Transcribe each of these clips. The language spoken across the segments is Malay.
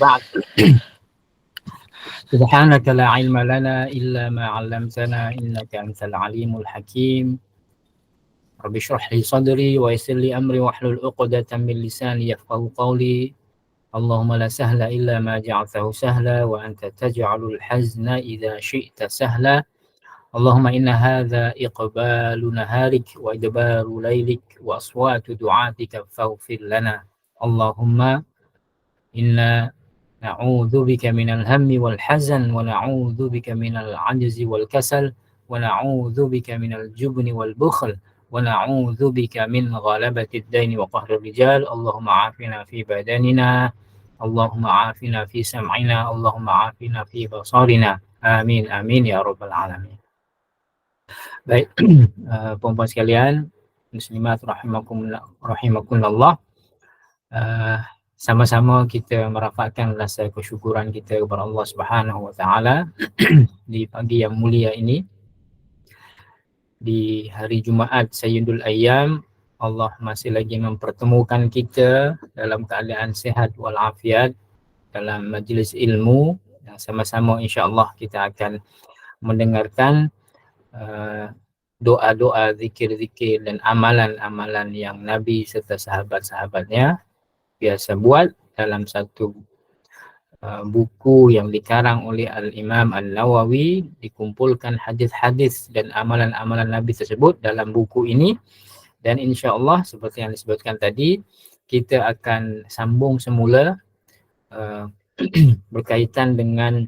بعد سبحانك لا علم لنا إلا ما علمتنا إنك أنت العليم الحكيم رب اشرح لي صدري ويسر لي أمري واحلل عقدة من لساني يفقهوا قولي اللهم لا سهل إلا ما جعلته سهلا وأنت تجعل الحزن إذا شئت سهلا اللهم إن هذا إقبال نهارك وإدبار ليلك وأصوات دعاتك فاغفر لنا اللهم إنا نعوذ بك من الهم والحزن ونعوذ بك من العجز والكسل ونعوذ بك من الجبن والبخل ونعوذ بك من غلبة الدين وقهر الرجال اللهم عافنا في بدننا اللهم عافنا في سمعنا اللهم عافنا في بصرنا amin amin ya rabbal alamin. Baik, perempuan sekalian, muslimat rahimakumullah. Sama-sama kita merafakkan rasa kesyukuran kita kepada Allah Subhanahu Wa Taala di pagi yang mulia ini, di hari Jumaat Sayyidul Ayyam. Allah masih lagi mempertemukan kita dalam keadaan sihat walafiat dalam majlis ilmu yang sama-sama insya-Allah kita akan mendengarkan doa-doa, zikir-zikir dan amalan-amalan yang Nabi serta sahabat-sahabatnya biasa buat dalam satu buku yang dikarang oleh Al-Imam An-Nawawi. Dikumpulkan hadis-hadis dan amalan-amalan Nabi tersebut dalam buku ini, dan insya-Allah seperti yang disebutkan tadi kita akan sambung semula berkaitan dengan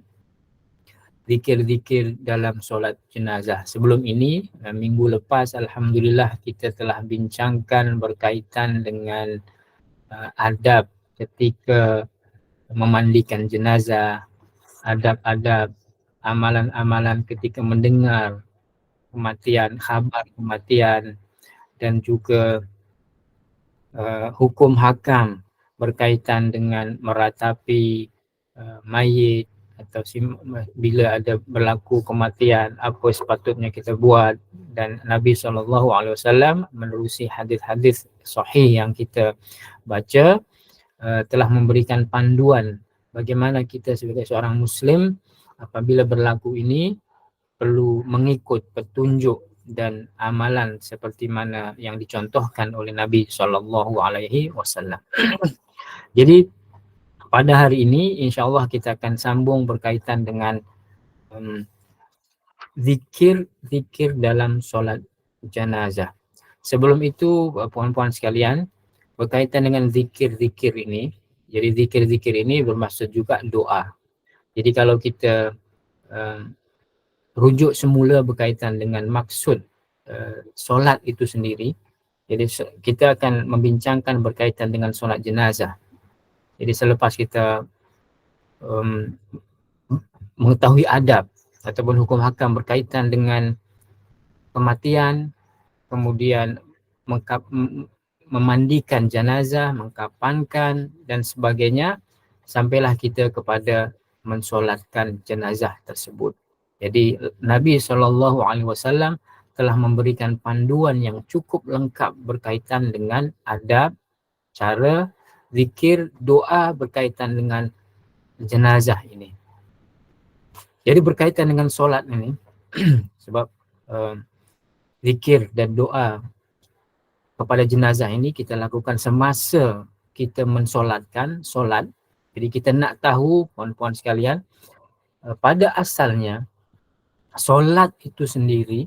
zikir-zikir dalam solat jenazah. Sebelum ini, minggu lepas alhamdulillah kita telah bincangkan berkaitan dengan adab ketika memandikan jenazah, adab-adab, amalan-amalan ketika mendengar kematian, khabar kematian, dan juga hukum hakam berkaitan dengan meratapi mayit atau bila ada berlaku kematian apa sepatutnya kita buat. Dan Nabi SAW menerusi hadis-hadis sahih yang kita baca telah memberikan panduan bagaimana kita sebagai seorang muslim apabila berlaku ini perlu mengikut petunjuk dan amalan seperti mana yang dicontohkan oleh Nabi SAW. Jadi pada hari ini insya-Allah kita akan sambung berkaitan dengan zikir-zikir dalam solat jenazah. Sebelum itu puan-puan sekalian, berkaitan dengan zikir-zikir ini, jadi zikir-zikir ini bermaksud juga doa. Jadi kalau kita rujuk semula berkaitan dengan maksud solat itu sendiri, jadi kita akan membincangkan berkaitan dengan solat jenazah. Jadi selepas kita mengetahui adab ataupun hukum hakam berkaitan dengan kematian, kemudian memandikan jenazah, mengkafankan dan sebagainya, sampailah kita kepada mensolatkan jenazah tersebut. Jadi Nabi SAW telah memberikan panduan yang cukup lengkap berkaitan dengan adab, cara, zikir, doa berkaitan dengan jenazah ini. Jadi berkaitan dengan solat ini, sebab zikir dan doa kepada jenazah ini kita lakukan semasa kita mensolatkan solat. Jadi kita nak tahu puan-puan sekalian, pada asalnya solat itu sendiri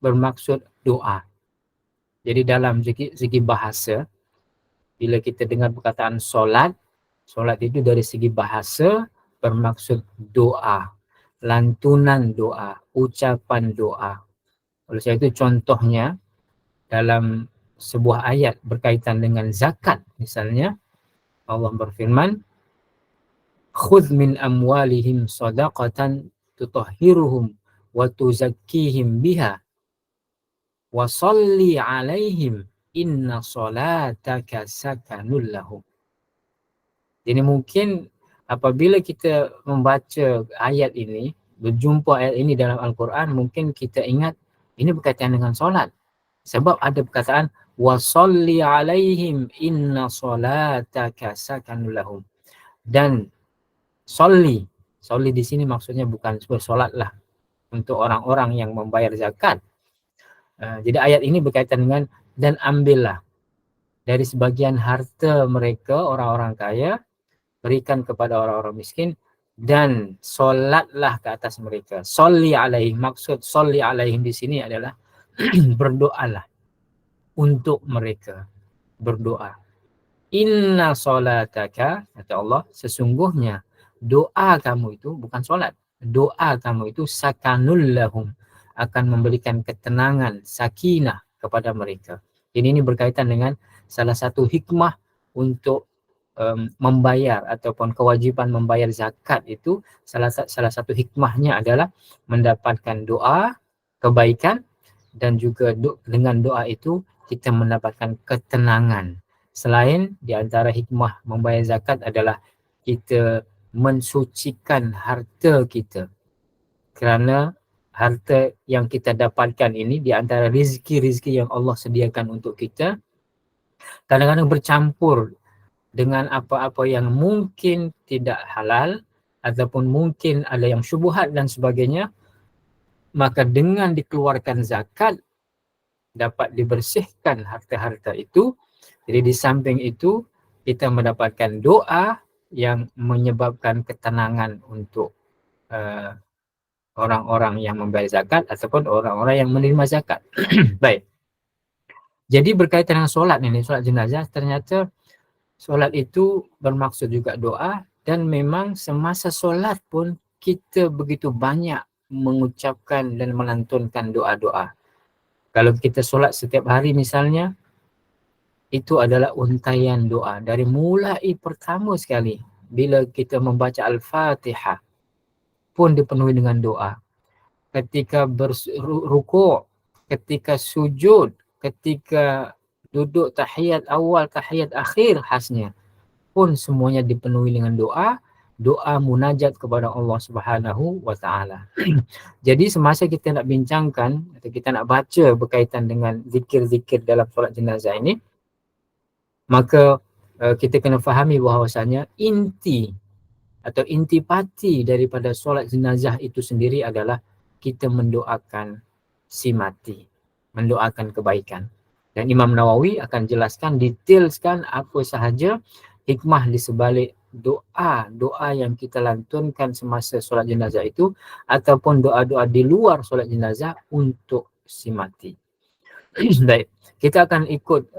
bermaksud doa. Jadi dalam segi bahasa, bila kita dengar perkataan solat, solat itu dari segi bahasa bermaksud doa, lantunan doa, ucapan doa. Oleh sebab itu contohnya dalam sebuah ayat berkaitan dengan zakat misalnya, Allah berfirman, khudh min amwalihim sadaqatan tutahhiruhum wa tuzakkihim biha wa salli alaihim inna salataka sakanul lahum. Jadi mungkin apabila kita membaca ayat ini, berjumpa ayat ini dalam Al-Quran, mungkin kita ingat ini berkaitan dengan solat. Sebab ada perkataan wa salli alaihim inna salataka sakanul lahum. Dan Sholli di sini maksudnya bukan bersolatlah untuk orang-orang yang membayar zakat. Jadi ayat ini berkaitan dengan dan ambillah dari sebagian harta mereka orang-orang kaya, berikan kepada orang-orang miskin, dan solatlah ke atas mereka. Sholli alaihim, maksud sholli alaihim di sini adalah berdoalah untuk mereka, berdoa. Inna solataka, kata Allah, sesungguhnya doa kamu itu bukan solat. Doa kamu itu sakanul lahum, akan memberikan ketenangan, sakinah kepada mereka. Jadi ini berkaitan dengan salah satu hikmah untuk membayar ataupun kewajiban membayar zakat itu, salah satu hikmahnya adalah mendapatkan doa, kebaikan, dan juga dengan doa itu kita mendapatkan ketenangan. Selain di antara hikmah membayar zakat adalah kita mensucikan harta kita. Kerana harta yang kita dapatkan ini di antara rizki-rizki yang Allah sediakan untuk kita, kadang-kadang bercampur dengan apa-apa yang mungkin tidak halal ataupun mungkin ada yang syubhat dan sebagainya. Maka dengan dikeluarkan zakat dapat dibersihkan harta-harta itu. Jadi di samping itu kita mendapatkan doa yang menyebabkan ketenangan untuk orang-orang yang membayar zakat ataupun orang-orang yang menerima zakat. Baik. Jadi berkaitan dengan solat ini, solat jenazah, ternyata solat itu bermaksud juga doa, dan memang semasa solat pun kita begitu banyak mengucapkan dan melantunkan doa-doa. Kalau kita solat setiap hari misalnya, itu adalah untaian doa. Dari mulai pertama sekali, bila kita membaca Al-Fatihah pun dipenuhi dengan doa. Ketika berrukuk, ketika sujud, ketika duduk tahiyat awal, tahiyat akhir khasnya, pun semuanya dipenuhi dengan doa, doa munajat kepada Allah Subhanahu wa taala. Jadi semasa kita nak bincangkan atau kita nak baca berkaitan dengan zikir-zikir dalam solat jenazah ini, maka kita kena fahami bahawasanya inti atau intipati daripada solat jenazah itu sendiri adalah kita mendoakan si mati, mendoakan kebaikan. Dan Imam Nawawi akan jelaskan, detailskan apa sahaja hikmah di sebalik doa yang kita lantunkan semasa solat jenazah itu ataupun doa-doa di luar solat jenazah untuk si mati. Baik, kita akan ikut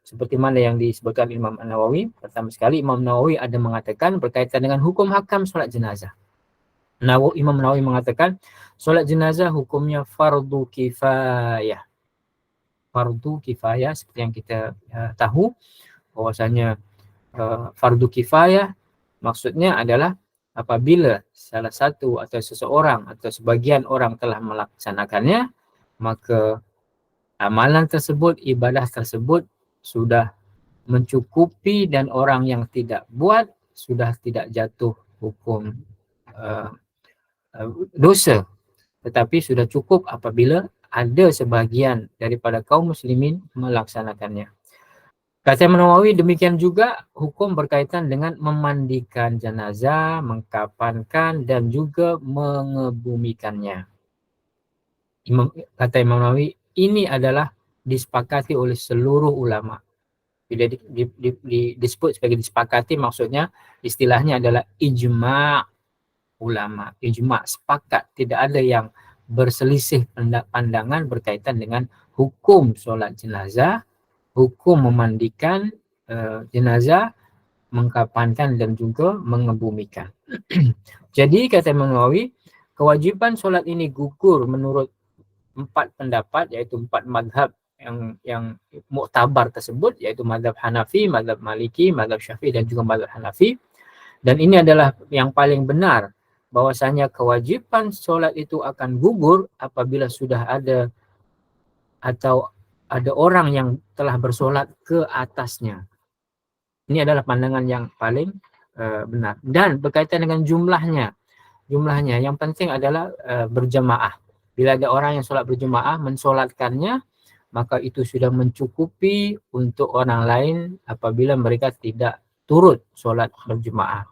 seperti mana yang disebutkan Imam Nawawi. Pertama sekali, Imam Nawawi ada mengatakan berkaitan dengan hukum hakam solat jenazah. Imam Nawawi mengatakan solat jenazah hukumnya fardu kifayah. Fardu kifayah seperti yang kita tahu bahwasanya fardu kifayah maksudnya adalah apabila salah satu atau seseorang atau sebagian orang telah melaksanakannya, maka amalan tersebut, ibadah tersebut sudah mencukupi dan orang yang tidak buat sudah tidak jatuh hukum dosa, tetapi sudah cukup apabila ada sebahagian daripada kaum muslimin melaksanakannya. Kata Imam Nawawi, demikian juga hukum berkaitan dengan memandikan jenazah, mengkafankan dan juga mengebumikannya. Kata Imam Nawawi, ini adalah disepakati oleh seluruh ulama. Bila disebut sebagai disepakati, maksudnya istilahnya adalah ijma' ulama. Ijma', sepakat, tidak ada yang berselisih pandangan berkaitan dengan hukum solat jenazah, hukum memandikan jenazah, mengkafankan dan juga mengebumikan. Jadi kata Imam Nawawi, kewajiban solat ini gugur menurut 4 pendapat, iaitu 4 madhab yang muktabar tersebut, iaitu madhab Hanafi, madhab Maliki, madhab Syafi'i dan juga madhab Hanafi. Dan ini adalah yang paling benar, bahwasanya kewajiban solat itu akan gugur apabila sudah ada atau ada orang yang telah bersolat ke atasnya. Ini adalah pandangan yang paling benar. Dan berkaitan dengan jumlahnya, yang penting adalah berjemaah. Bila ada orang yang solat berjemaah, mensolatkannya, maka itu sudah mencukupi untuk orang lain apabila mereka tidak turut solat berjemaah.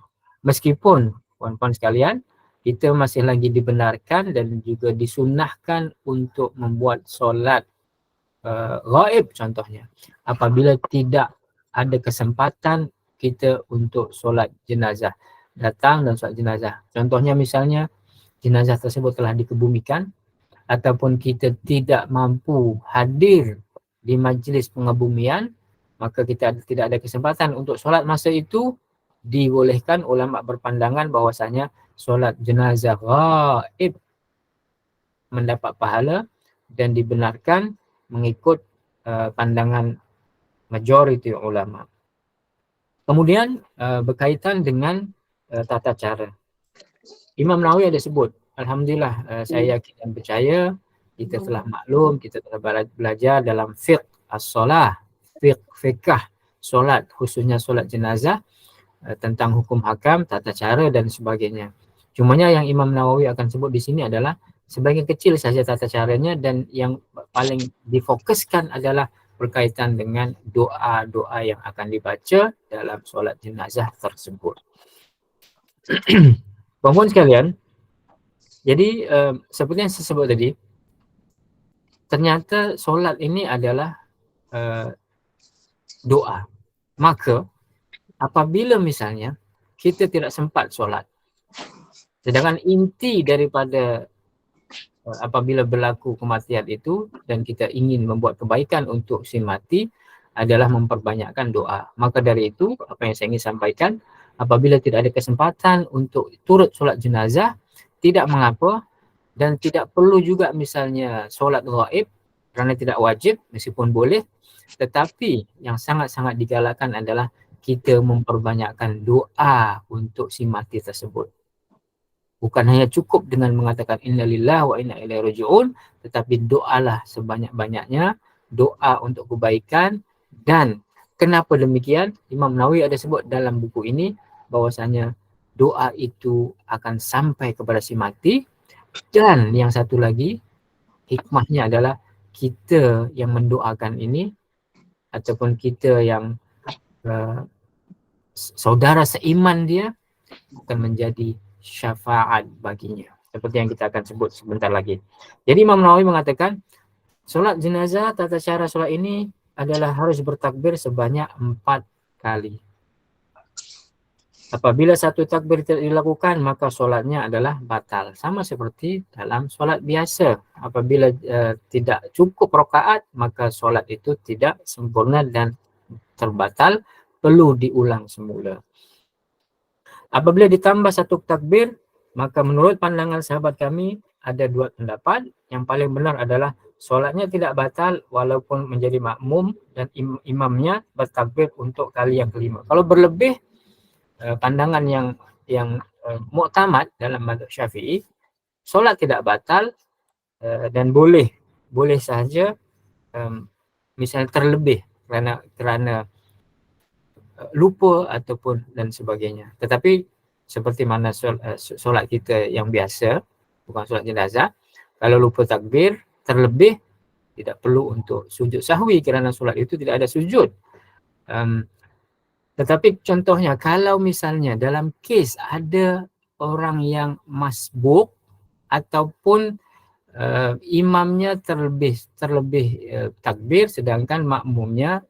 Meskipun puan-puan sekalian, kita masih lagi dibenarkan dan juga disunnahkan untuk membuat solat ghaib contohnya. Apabila tidak ada kesempatan kita untuk solat jenazah, datang dan solat jenazah. Contohnya misalnya jenazah tersebut telah dikebumikan ataupun kita tidak mampu hadir di majlis pengebumian, maka kita tidak ada kesempatan untuk solat masa itu, dibolehkan ulama berpandangan bahwasanya solat jenazah ghaib mendapat pahala dan dibenarkan mengikut pandangan majoriti ulama. Kemudian berkaitan dengan tata cara. Imam Nawawi ada sebut, alhamdulillah saya yakin dan percaya kita telah maklum, kita telah belajar dalam fiqh as-solah, fiqh solat, khususnya solat jenazah, tentang hukum hakam, tata cara dan sebagainya. Cumanya yang Imam Nawawi akan sebut di sini adalah sebagian kecil saja tata caranya, dan yang paling difokuskan adalah berkaitan dengan doa-doa yang akan dibaca dalam solat jenazah tersebut. Puan-puan sekalian, jadi seperti yang saya sebut tadi, ternyata solat ini adalah doa. Maka apabila misalnya kita tidak sempat solat, sedangkan inti daripada apabila berlaku kematian itu dan kita ingin membuat kebaikan untuk si mati adalah memperbanyakkan doa. Maka dari itu, apa yang saya ingin sampaikan, apabila tidak ada kesempatan untuk turut solat jenazah, tidak mengapa, dan tidak perlu juga misalnya solat ghaib kerana tidak wajib, meskipun boleh, tetapi yang sangat-sangat digalakkan adalah kita memperbanyakkan doa untuk si mati tersebut. Bukan hanya cukup dengan mengatakan innalillahi wa inna ilaihi raji'un, tetapi doalah sebanyak-banyaknya, doa untuk kebaikan. Dan kenapa demikian? Imam Nawawi ada sebut dalam buku ini bahwasanya doa itu akan sampai kepada si mati. Dan yang satu lagi, hikmahnya adalah kita yang mendoakan ini ataupun kita yang saudara seiman dia akan menjadi syafaat baginya, seperti yang kita akan sebut sebentar lagi. Jadi Imam Nawawi mengatakan solat jenazah, tata cara solat ini adalah harus bertakbir sebanyak 4 kali. Apabila satu takbir tidak dilakukan, maka solatnya adalah batal. Sama seperti dalam solat biasa. Apabila tidak cukup rakaat, maka solat itu tidak sempurna dan terbatal, perlu diulang semula. Apabila ditambah satu takbir, maka menurut pandangan sahabat kami ada 2 pendapat. Yang paling benar adalah solatnya tidak batal walaupun menjadi makmum dan imamnya bertakbir untuk kali yang kelima. Kalau berlebih, pandangan yang muktamad dalam mazhab Syafi'i, solat tidak batal dan boleh sahaja misalnya terlebih kerana lupa ataupun dan sebagainya. Tetapi seperti mana solat kita yang biasa, bukan solat jenazah, kalau lupa takbir terlebih tidak perlu untuk sujud sahwi kerana solat itu tidak ada sujud. Tetapi contohnya kalau misalnya dalam kes ada orang yang masbuk ataupun imamnya terlebih takbir sedangkan makmumnya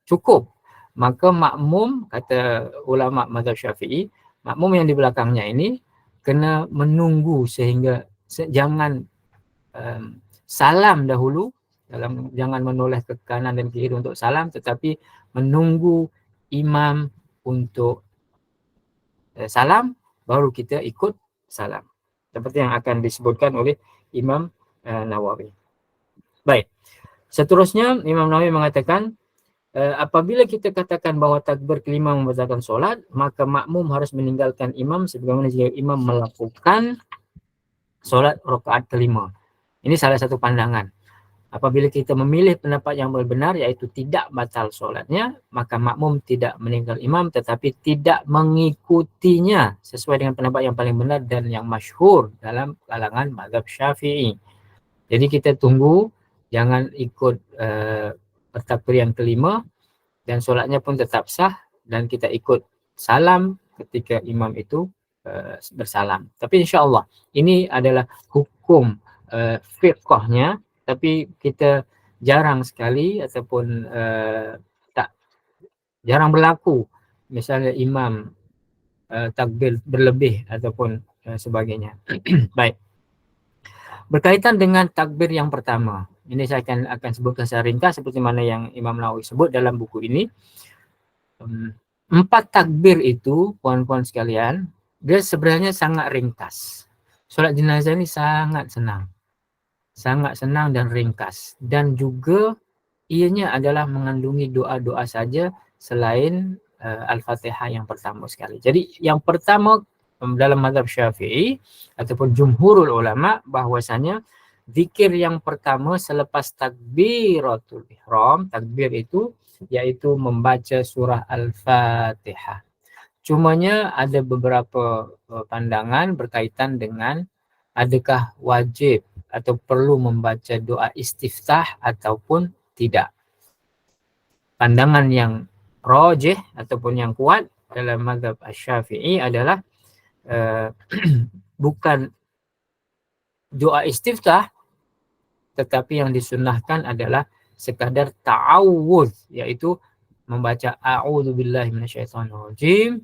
cukup, maka makmum, kata ulama mazhab Syafi'i, makmum yang di belakangnya ini kena menunggu sehingga jangan salam dahulu, jangan menoleh ke kanan dan kiri untuk salam, tetapi menunggu imam untuk salam baru kita ikut salam, seperti yang akan disebutkan oleh Imam Nawawi. Baik, seterusnya Imam Nawawi mengatakan apabila kita katakan bahawa takbir kelima membatalkan solat, maka makmum harus meninggalkan imam sebagaimana jika imam melakukan solat rakaat kelima. Ini salah satu pandangan. Apabila kita memilih pendapat yang benar, iaitu tidak batal solatnya, maka makmum tidak meninggal imam tetapi tidak mengikutinya, sesuai dengan pendapat yang paling benar dan yang masyhur dalam kalangan mazhab Syafi'i. Jadi kita tunggu, jangan ikut bertakbir yang kelima dan solatnya pun tetap sah dan kita ikut salam ketika imam itu bersalam. Tapi insya-Allah ini adalah hukum fiqhnya, tapi kita jarang sekali ataupun tak jarang berlaku misalnya imam takbir berlebih ataupun sebagainya. Baik. Berkaitan dengan takbir yang pertama, ini saya akan sebutkan secara ringkas seperti mana yang Imam Nawawi sebut dalam buku ini. 4 takbir itu, puan-puan sekalian, dia sebenarnya sangat ringkas. Solat jenazah ini sangat senang dan ringkas, dan juga ianya adalah mengandungi doa-doa saja selain Al-Fatihah yang pertama sekali. Jadi yang pertama dalam mazhab Syafi'i ataupun jumhurul ulama bahwasanya zikir yang pertama selepas takbiratul ihram, takbir itu yaitu membaca surah Al-Fatihah. Cumanya ada beberapa pandangan berkaitan dengan adakah wajib atau perlu membaca doa istiftah ataupun tidak. Pandangan yang rajih ataupun yang kuat dalam mazhab Asy-Syafi'i adalah bukan doa istiftah, tetapi yang disunnahkan adalah sekadar ta'awudz, yaitu membaca a'udzubillahi minasyaitonirrajim,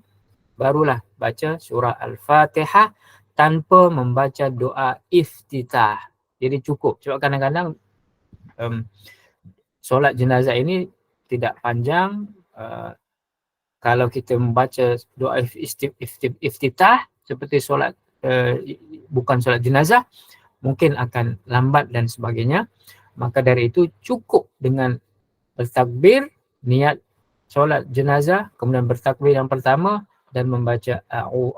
barulah baca surah Al-Fatihah tanpa membaca doa iftitah. Jadi cukup. Sebab kadang-kadang solat jenazah ini tidak panjang. Kalau kita membaca doa iftitah seperti solat bukan solat jenazah, mungkin akan lambat dan sebagainya. Maka dari itu cukup dengan bertakbir, niat solat jenazah, kemudian bertakbir yang pertama dan membaca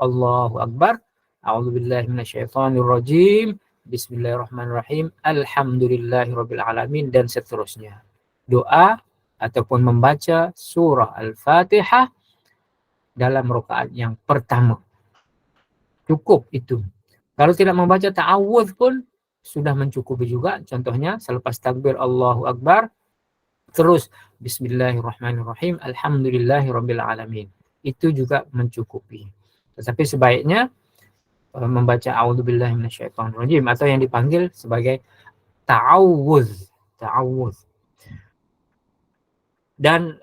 Allahu Akbar, a'udzubillahi minasyaitonirrajim, bismillahirrahmanirrahim, alhamdulillahirabbil alamin, dan seterusnya. Doa ataupun membaca surah Al-Fatihah dalam rakaat yang pertama. Cukup itu. Kalau tidak membaca ta'awudz pun sudah mencukupi juga. Contohnya selepas takbir Allahu Akbar, terus bismillahirrahmanirrahim, alhamdulillahirabbil alamin. Itu juga mencukupi. Tetapi sebaiknya membaca a'udzubillahi minasyaitonirrajim atau yang dipanggil sebagai ta'awudz. Dan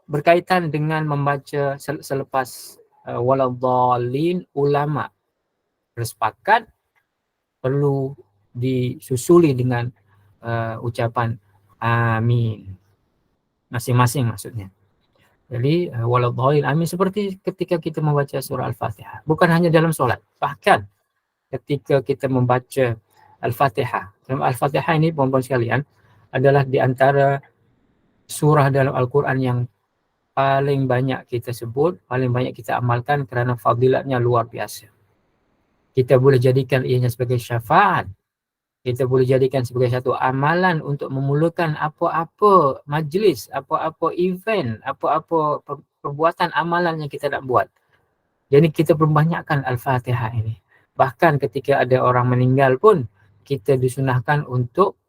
berkaitan dengan membaca selepas waladhdallin, ulama bersepakat perlu disusuli dengan ucapan amin masing-masing maksudnya. Jadi waladhdallin amin seperti ketika kita membaca surah Al-Fatihah, bukan hanya dalam solat, bahkan ketika kita membaca Al-Fatihah. Al-Fatihah ini puan-puan sekalian adalah di antara surah dalam Al-Quran yang paling banyak kita sebut, paling banyak kita amalkan kerana fadilatnya luar biasa. Kita boleh jadikan ianya sebagai syafaat. Kita boleh jadikan sebagai satu amalan untuk memulakan apa-apa majlis, apa-apa event, apa-apa perbuatan amalan yang kita nak buat. Jadi kita perbanyakkan Al-Fatihah ini. Bahkan ketika ada orang meninggal pun, kita disunahkan untuk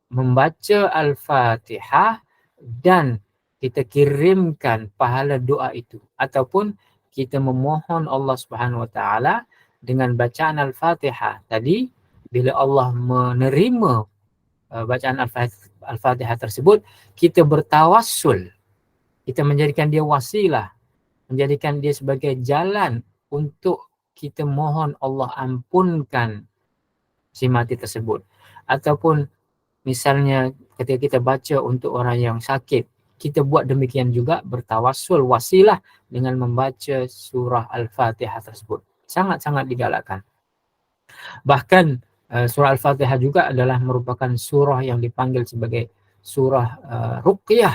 membaca Al-Fatihah dan kita kirimkan pahala doa itu, ataupun kita memohon Allah Subhanahu Wa Taala dengan bacaan Al-Fatihah tadi. Bila Allah menerima bacaan Al-Fatihah tersebut, kita bertawassul, kita menjadikan dia wasilah, menjadikan dia sebagai jalan untuk kita mohon Allah ampunkan si mati tersebut. Ataupun misalnya ketika kita baca untuk orang yang sakit, kita buat demikian juga, bertawassul, wasilah dengan membaca surah Al-Fatihah tersebut. Sangat-sangat digalakkan. Bahkan surah Al-Fatihah juga adalah merupakan surah yang dipanggil sebagai surah Ruqyah.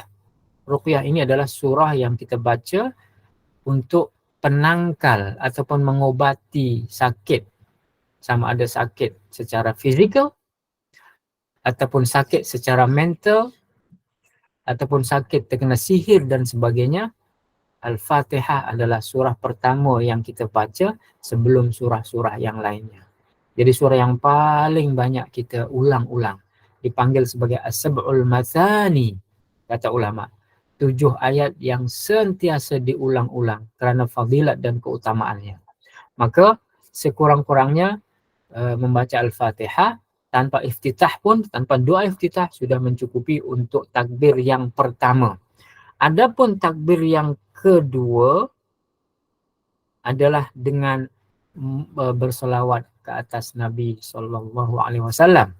Ruqyah ini adalah surah yang kita baca untuk penangkal ataupun mengobati sakit. Sama ada sakit secara fizikal, ataupun sakit secara mental, ataupun sakit terkena sihir dan sebagainya. Al-Fatihah adalah surah pertama yang kita baca sebelum surah-surah yang lainnya. Jadi surah yang paling banyak kita ulang-ulang. Dipanggil sebagai as-sab'ul mathani, kata ulama. 7 ayat yang sentiasa diulang-ulang kerana fadilat dan keutamaannya. Maka sekurang-kurangnya membaca Al-Fatihah tanpa iftitah pun, tanpa doa iftitah sudah mencukupi untuk takbir yang pertama. Adapun takbir yang kedua adalah dengan bersolawat ke atas Nabi SAW.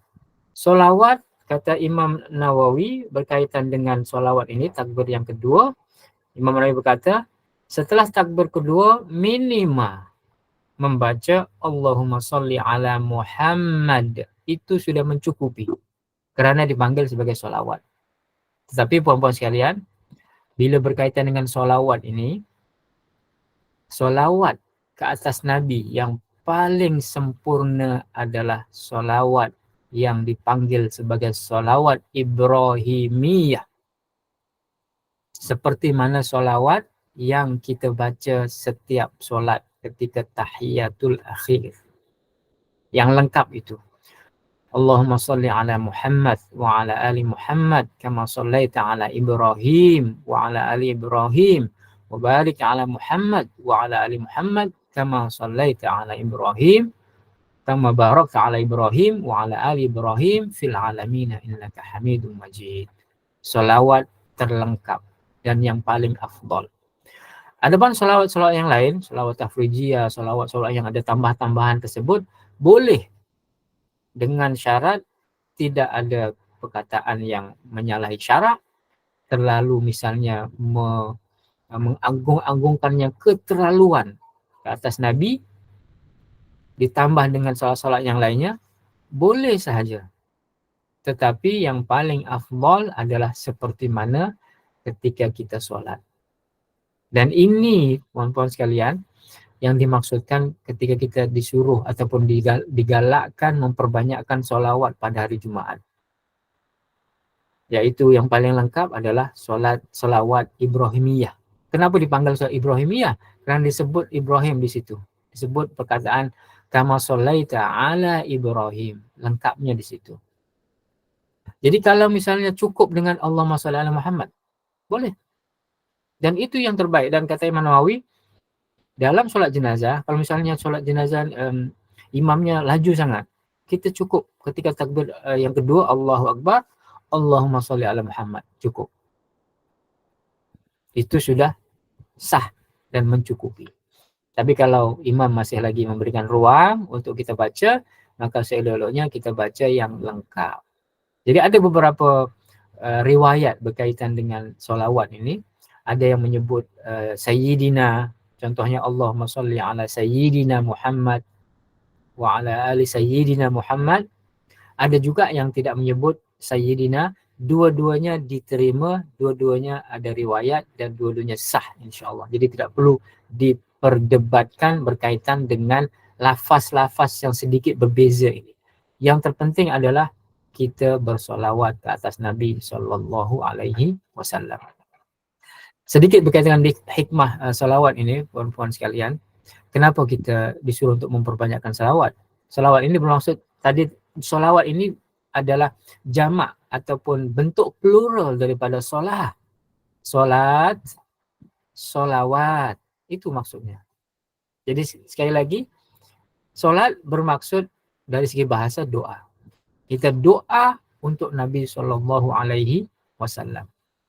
Solawat, kata Imam Nawawi, berkaitan dengan solawat ini, takbir yang kedua, Imam Nawawi berkata, setelah takbir kedua, minimal membaca Allahumma salli ala Muhammad. Itu sudah mencukupi kerana dipanggil sebagai solawat. Tetapi puan-puan sekalian, bila berkaitan dengan solawat ini, solawat ke atas Nabi yang paling sempurna adalah solawat yang dipanggil sebagai solawat Ibrahimiyah. Seperti mana solawat yang kita baca setiap solat ketika tahiyatul akhir. Yang lengkap itu. Allahumma salli ala Muhammad wa ala ali Muhammad kama sallaita ala Ibrahim wa ala ali Ibrahim wa barik ala Muhammad wa ala ali Muhammad kama sallaita ala Ibrahim kama barakta ala Ibrahim wa ala ali Ibrahim fil alamin innaka Hamidum Majid. Salawat terlengkap dan yang paling afdal. Adapun salawat-salawat yang lain, salawat tafrijiyah, salawat-salawat yang ada tambah-tambahan tersebut boleh dengan syarat tidak ada perkataan yang menyalahi syarak, terlalu misalnya mengagung-agungkannya keterlaluan ke atas Nabi, ditambah dengan salat-salat yang lainnya, boleh sahaja. Tetapi yang paling afdal adalah seperti mana ketika kita solat. Dan ini, puan-puan sekalian, yang dimaksudkan ketika kita disuruh ataupun digalakkan memperbanyakkan solawat pada hari Jumaat. Yaitu yang paling lengkap adalah solawat Ibrahimiyah. Kenapa dipanggil solawat Ibrahimiyah? Kerana disebut Ibrahim di situ. Disebut perkataan kama shallaita ala Ibrahim. Lengkapnya di situ. Jadi kalau misalnya cukup dengan Allahumma shalli ala Muhammad, boleh. Dan itu yang terbaik. Dan kata Imam Nawawi, dalam solat jenazah, kalau misalnya solat jenazah imamnya laju sangat, kita cukup ketika takbir yang kedua, Allahu Akbar, Allahumma sholli ala Muhammad, cukup. Itu sudah sah dan mencukupi. Tapi kalau imam masih lagi memberikan ruang untuk kita baca, maka seelok-eloknya kita baca yang lengkap. Jadi ada beberapa riwayat berkaitan dengan solawat ini. Ada yang menyebut Sayyidina, contohnya Allahumma salli ala Sayyidina Muhammad wa ala ali Sayyidina Muhammad. Ada juga yang tidak menyebut Sayyidina. Dua-duanya diterima, dua-duanya ada riwayat dan dua-duanya sah insyaAllah. Jadi tidak perlu diperdebatkan berkaitan dengan lafaz-lafaz yang sedikit berbeza ini. Yang terpenting adalah kita bersolawat ke atas Nabi SAW. Sedikit berkaitan dengan hikmah salawat ini, puan-puan sekalian. Kenapa kita disuruh untuk memperbanyakkan salawat? Salawat ini bermaksud, tadi salawat ini adalah jamak ataupun bentuk plural daripada solat. Solat, solawat, itu maksudnya. Jadi sekali lagi, solat bermaksud dari segi bahasa doa. Kita doa untuk Nabi SAW.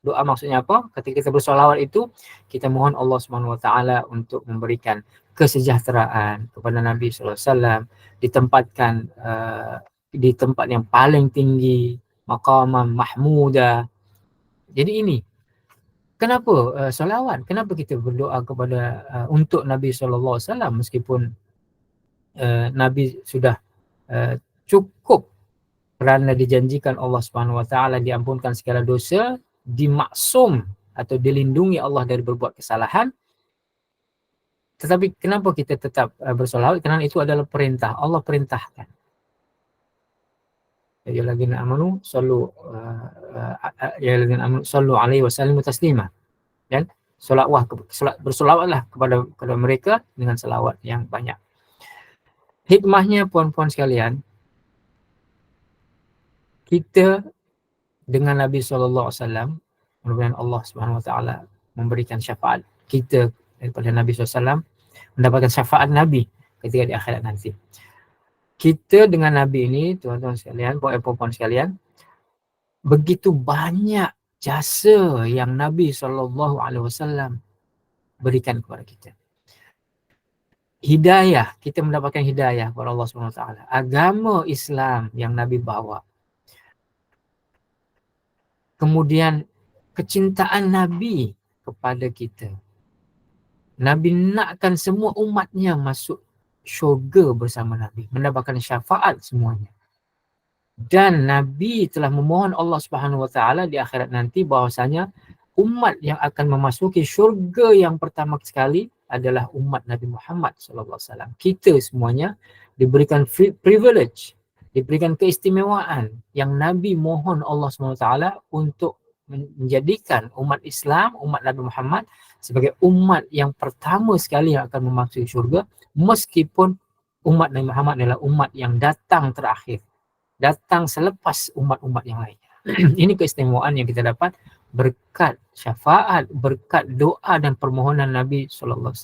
Doa maksudnya apa? Ketika kita bersolawat itu, kita mohon Allah SWT untuk memberikan kesejahteraan kepada Nabi SAW, ditempatkan di tempat yang paling tinggi, maqamam mahmuda. Jadi ini, kenapa solawat? Kenapa kita berdoa kepada untuk Nabi SAW meskipun Nabi sudah cukup kerana dijanjikan Allah SWT diampunkan segala dosa, dimaksum atau dilindungi Allah dari berbuat kesalahan. Tetapi kenapa kita tetap bersolawat? Kerana itu adalah perintah. Allah perintahkan. Ya alladzina amanu sallu alaihi wasallimu taslima. Dan bersolawatlah kepada mereka dengan selawat yang banyak. Hikmahnya, puan-puan sekalian, kita dengan Nabi SAW Mudah-mudahan Allah Subhanahu Wa Taala memberikan syafaat kita daripada Nabi SAW, mendapatkan syafaat Nabi ketika di akhirat nanti. Kita dengan Nabi ini, tuan-tuan sekalian, puan-puan sekalian, begitu banyak jasa yang Nabi SAW berikan kepada kita. Hidayah, kita mendapatkan hidayah kepada Allah SWT. Agama Islam yang Nabi bawa. Kemudian kecintaan Nabi kepada kita. Nabi nakkan semua umatnya masuk syurga bersama Nabi, mendapatkan syafaat semuanya. Dan Nabi telah memohon Allah Subhanahu Wa Taala di akhirat nanti bahwasanya umat yang akan memasuki syurga yang pertama sekali adalah umat Nabi Muhammad SAW. Kita semuanya diberikan privilege, diberikan keistimewaan yang Nabi mohon Allah SWT untuk menjadikan umat Islam, umat Nabi Muhammad sebagai umat yang pertama sekali yang akan memasuki syurga, meskipun umat Nabi Muhammad adalah umat yang datang terakhir, datang selepas umat-umat yang lain. Ini keistimewaan yang kita dapat berkat syafaat, berkat doa dan permohonan Nabi SAW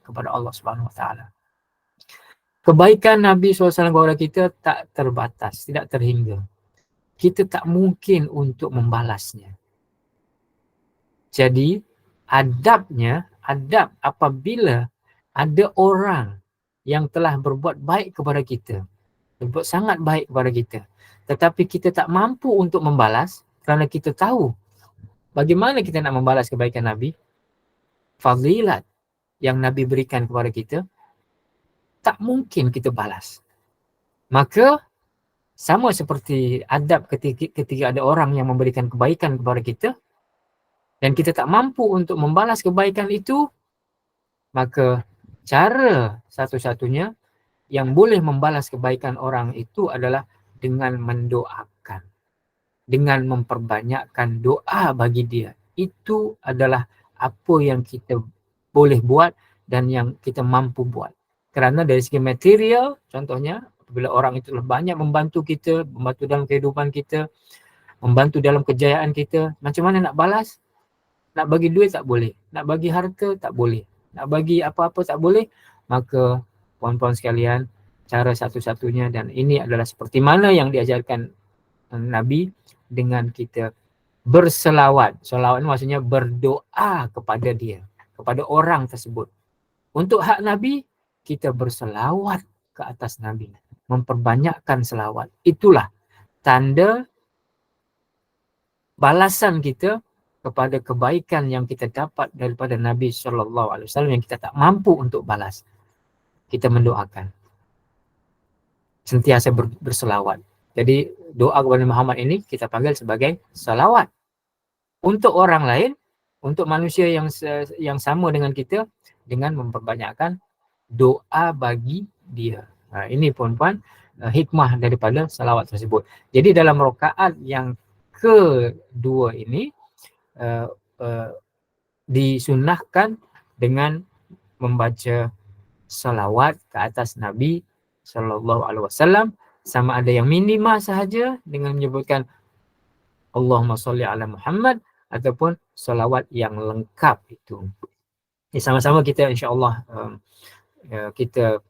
kepada Allah Subhanahu Wa Taala. Kebaikan Nabi SAW kepada kita tak terbatas, tidak terhingga. Kita tak mungkin untuk membalasnya. Jadi adab apabila ada orang yang telah berbuat baik kepada kita, berbuat sangat baik kepada kita, tetapi kita tak mampu untuk membalas kerana kita tahu bagaimana kita nak membalas kebaikan Nabi, fadilat yang Nabi berikan kepada kita, tak mungkin kita balas. Maka sama seperti adab ketika ada orang yang memberikan kebaikan kepada kita dan kita tak mampu untuk membalas kebaikan itu, maka cara satu-satunya yang boleh membalas kebaikan orang itu adalah dengan mendoakan, dengan memperbanyakkan doa bagi dia. Itu adalah apa yang kita boleh buat dan yang kita mampu buat. Kerana dari segi material, contohnya apabila orang itu banyak membantu kita, membantu dalam kehidupan kita, membantu dalam kejayaan kita, macam mana nak balas? Nak bagi duit tak boleh, nak bagi harta tak boleh, nak bagi apa-apa tak boleh. Maka puan-puan sekalian, cara satu-satunya, dan ini adalah seperti mana yang diajarkan Nabi, dengan kita berselawat. Selawat maksudnya berdoa kepada dia, kepada orang tersebut. Untuk hak Nabi, kita berselawat ke atas Nabi, memperbanyakkan selawat. Itulah tanda balasan kita kepada kebaikan yang kita dapat daripada Nabi SAW yang kita tak mampu untuk balas. Kita mendoakan, sentiasa berselawat. Jadi doa kepada Muhammad ini kita panggil sebagai salawat. Untuk orang lain, untuk manusia yang sama dengan kita, dengan memperbanyakkan doa bagi dia. Ini puan-puan hikmah daripada salawat tersebut. Jadi dalam rakaat yang kedua ini disunnahkan dengan membaca salawat ke atas Nabi SAW, sama ada yang minima sahaja dengan menyebutkan Allahumma salli ala Muhammad ataupun salawat yang lengkap itu. Sama-sama kita insya-Allah kita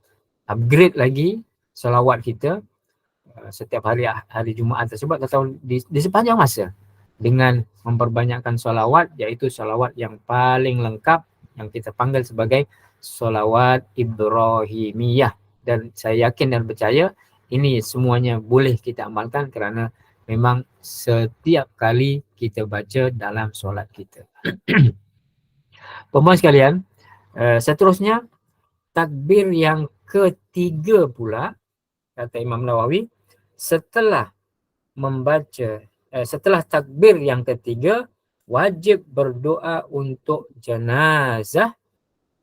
upgrade lagi salawat kita setiap hari Jumaat tersebut atau di sepanjang masa dengan memperbanyakkan salawat, iaitu salawat yang paling lengkap yang kita panggil sebagai salawat Ibrahimiyah. Dan saya yakin dan percaya ini semuanya boleh kita amalkan kerana memang setiap kali kita baca dalam solat kita. Puan-puan sekalian, seterusnya takbir yang ketiga pula, kata Imam Nawawi, setelah takbir yang ketiga, wajib berdoa untuk jenazah,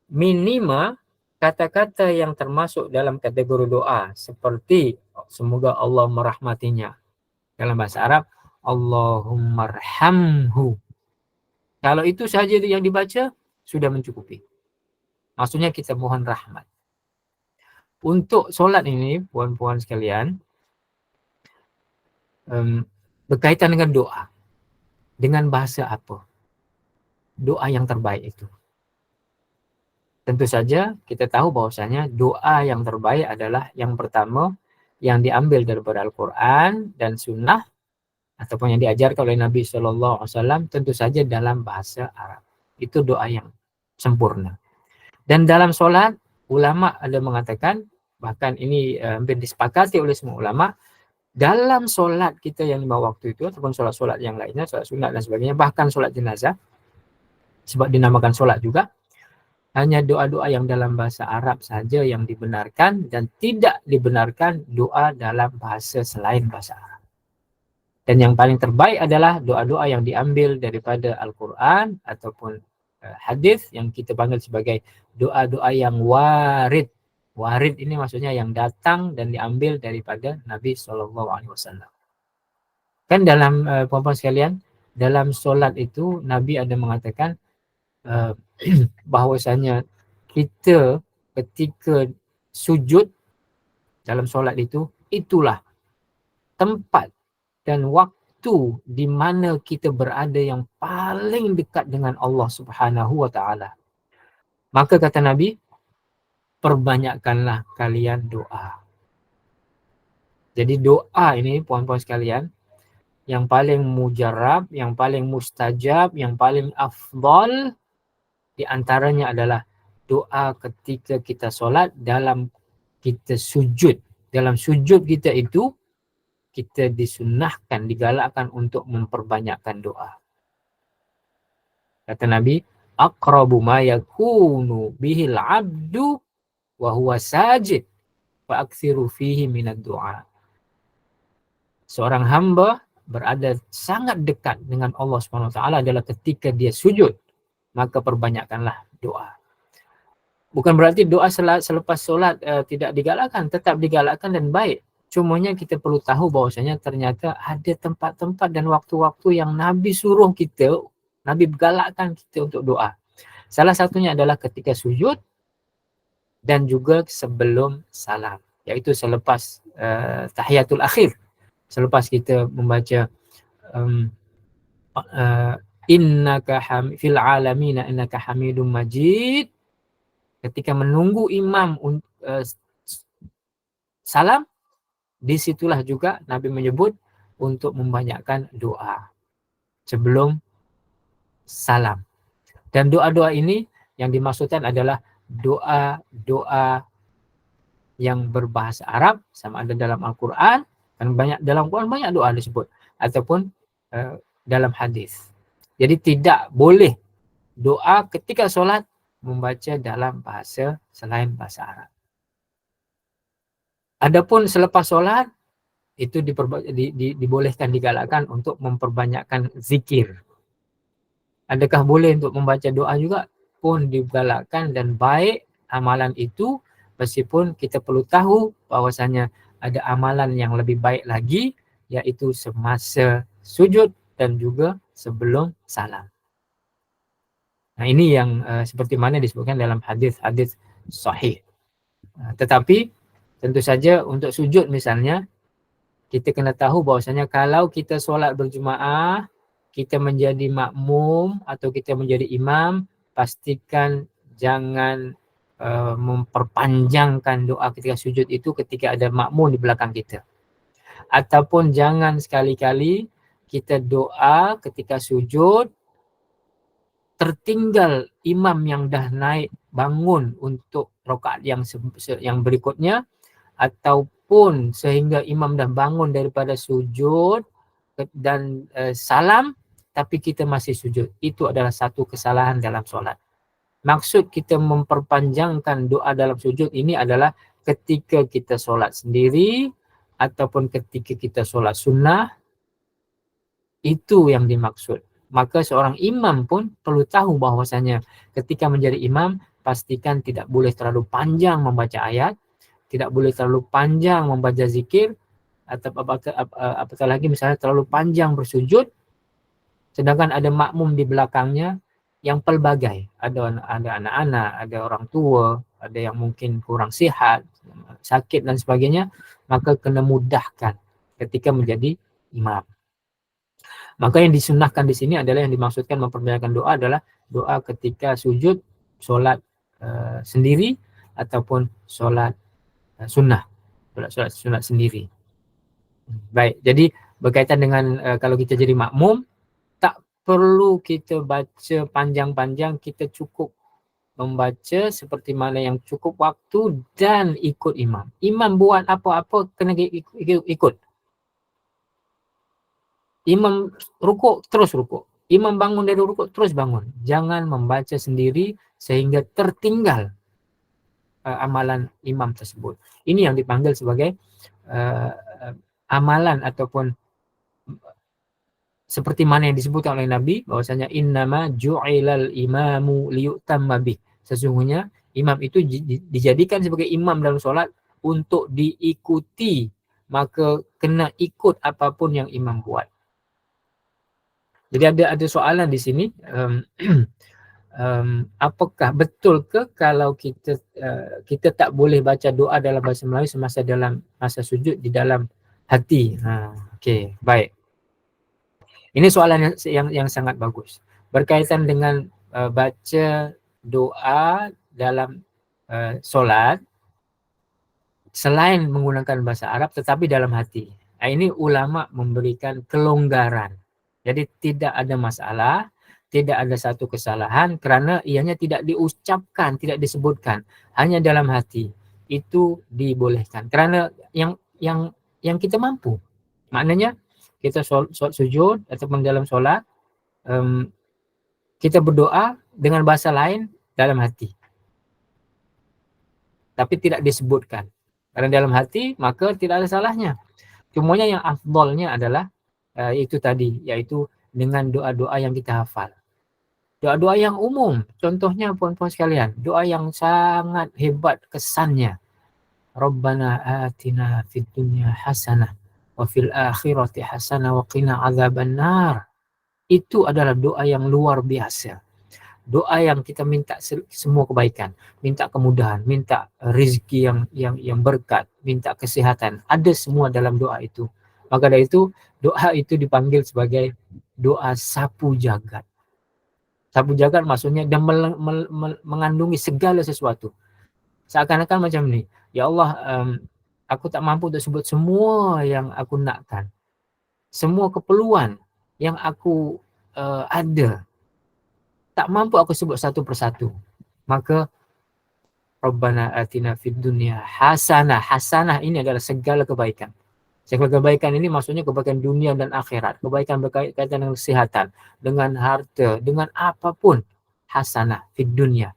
minima kata-kata yang termasuk dalam kategori doa seperti semoga Allah merahmatinya. Dalam bahasa Arab, Allahummarhamhu. Kalau itu sahaja yang dibaca, sudah mencukupi. Maksudnya kita mohon rahmat. Untuk solat ini, puan-puan sekalian, berkaitan dengan doa. Dengan bahasa apa? doa yang terbaik itu. Tentu saja kita tahu bahwasanya doa yang terbaik adalah yang pertama yang diambil daripada Al-Quran dan Sunnah ataupun yang diajarkan oleh Nabi Shallallahu Alaihi Wasallam, tentu saja dalam bahasa Arab. Itu doa yang sempurna. Dan dalam sholat, ulama ada mengatakan, bahkan ini hampir disepakati oleh semua ulama, dalam sholat kita yang 5 waktu itu ataupun sholat-sholat yang lainnya, sholat sunat dan sebagainya, bahkan sholat jenazah, sebab dinamakan sholat juga, hanya doa-doa yang dalam bahasa Arab saja yang dibenarkan dan tidak dibenarkan doa dalam bahasa selain bahasa Arab. Dan yang paling terbaik adalah doa-doa yang diambil daripada Al-Quran ataupun hadis yang kita panggil sebagai doa-doa yang warid. Warid ini maksudnya yang datang dan diambil daripada Nabi SAW. Kan dalam puan-puan sekalian, dalam solat itu Nabi ada mengatakan bahwasanya kita ketika sujud dalam solat itu, itulah tempat dan waktu di mana kita berada yang paling dekat dengan Allah Subhanahu wa taala. Maka kata Nabi, perbanyakkanlah kalian doa. Jadi doa ini puan-puan sekalian, yang paling mujarab, yang paling mustajab, yang paling afdal di antaranya adalah doa ketika kita solat dalam kita sujud. Dalam sujud kita itu kita disunnahkan, digalakkan untuk memperbanyakkan doa. Kata Nabi, aqrabu ma yakunu bihil abdu wa huwa sajid fa aktsiru fihi minad du'a. Seorang hamba berada sangat dekat dengan Allah Subhanahu wa taala adalah ketika dia sujud, maka perbanyakkanlah doa. Bukan berarti doa selepas solat tidak digalakkan, tetap digalakkan dan baik. Cumanya kita perlu tahu bahwasanya ternyata ada tempat-tempat dan waktu-waktu yang Nabi suruh kita, Nabi galakkan kita untuk doa. Salah satunya adalah ketika sujud dan juga sebelum salam, yaitu selepas tahiyatul akhir. Selepas kita membaca innaka fil alamina innaka hamidum majid, ketika menunggu imam salam, disitulah juga Nabi menyebut untuk membanyakkan doa sebelum salam. Dan doa-doa ini yang dimaksudkan adalah doa-doa yang berbahasa Arab, sama ada dalam Al-Quran, kan banyak dalam Quran banyak doa disebut, ataupun dalam hadis. Jadi tidak boleh doa ketika solat membaca dalam bahasa selain bahasa Arab. Adapun selepas solat itu dibolehkan, digalakkan untuk memperbanyakkan zikir. Adakah boleh untuk membaca doa juga? Pun digalakkan dan baik amalan itu, meskipun kita perlu tahu bahwasanya ada amalan yang lebih baik lagi, yaitu semasa sujud dan juga sebelum salam. Nah ini yang seperti mana disebutkan dalam hadis-hadis sahih. Tetapi tentu saja untuk sujud misalnya, kita kena tahu bahwasanya kalau kita solat berjemaah, kita menjadi makmum atau kita menjadi imam, pastikan jangan memperpanjangkan doa ketika sujud itu ketika ada makmum di belakang kita. Ataupun jangan sekali-kali kita doa ketika sujud tertinggal imam yang dah naik bangun untuk rakaat yang berikutnya, ataupun sehingga imam dah bangun daripada sujud dan salam tapi kita masih sujud. Itu adalah satu kesalahan dalam solat. Maksud kita memperpanjangkan doa dalam sujud ini adalah ketika kita solat sendiri ataupun ketika kita solat sunnah, itu yang dimaksud. Maka seorang imam pun perlu tahu bahwasanya ketika menjadi imam, pastikan tidak boleh terlalu panjang membaca ayat, tidak boleh terlalu panjang membaca zikir, atau apatah lagi misalnya terlalu panjang bersujud, sedangkan ada makmum di belakangnya yang pelbagai, ada anak-anak, ada orang tua, ada yang mungkin kurang sihat, sakit dan sebagainya, maka kena mudahkan ketika menjadi imam. Maka yang disunnahkan di sini adalah yang dimaksudkan memperbanyakkan doa adalah doa ketika sujud, solat sendiri ataupun solat sunnah, solat sunat sendiri. Baik, jadi berkaitan dengan kalau kita jadi makmum, tak perlu kita baca panjang-panjang, kita cukup membaca seperti mana yang cukup waktu dan ikut imam. Imam buat apa-apa kena ikut. Imam rukuk, terus rukuk. Imam bangun dari rukuk, terus bangun. Jangan membaca sendiri sehingga tertinggal amalan imam tersebut. Ini yang dipanggil sebagai amalan ataupun seperti mana yang disebutkan oleh Nabi bahwasanya innama ju'ilal imamu liyutamma bih. Sesungguhnya imam itu dijadikan sebagai imam dalam solat untuk diikuti, maka kena ikut apapun yang imam buat. Jadi ada soalan di sini, apakah betul ke kalau kita tak boleh baca doa dalam bahasa Melayu semasa dalam masa sujud di dalam hati? Okey, baik. Ini soalan yang sangat bagus. Berkaitan dengan baca doa dalam solat selain menggunakan bahasa Arab tetapi dalam hati. Ini ulama memberikan kelonggaran. Jadi tidak ada masalah, tidak ada satu kesalahan kerana ianya tidak diucapkan, tidak disebutkan, hanya dalam hati. Itu dibolehkan kerana yang kita mampu. Maknanya kita solat sujud ataupun dalam solat, kita berdoa dengan bahasa lain dalam hati. Tapi tidak disebutkan. Karena dalam hati maka tidak ada salahnya. Cumanya yang afdolnya adalah itu tadi, yaitu dengan doa-doa yang kita hafal. Doa-doa yang umum, contohnya puan-puan sekalian, doa yang sangat hebat kesannya. Rabbana atina fid dunya hasanah wa fil akhirati hasanah wa qina azabannar. Itu adalah doa yang luar biasa. Doa yang kita minta semua kebaikan, minta kemudahan, minta rezeki yang berkat, minta kesehatan. Ada semua dalam doa itu. Maka dari itu, doa itu dipanggil sebagai doa sapu jagat. Sapu jagat maksudnya dia mengandungi segala sesuatu. Seakan-akan macam ni, ya Allah, aku tak mampu untuk sebut semua yang aku nakkan. Semua keperluan yang aku ada, tak mampu aku sebut satu persatu. Maka Rabbana atina fid dunya hasanah. Hasanah ini adalah segala kebaikan. Segala kebaikan ini maksudnya kebaikan dunia dan akhirat. Kebaikan berkaitan dengan kesehatan, dengan harta, dengan apapun. Hasanah fid dunya.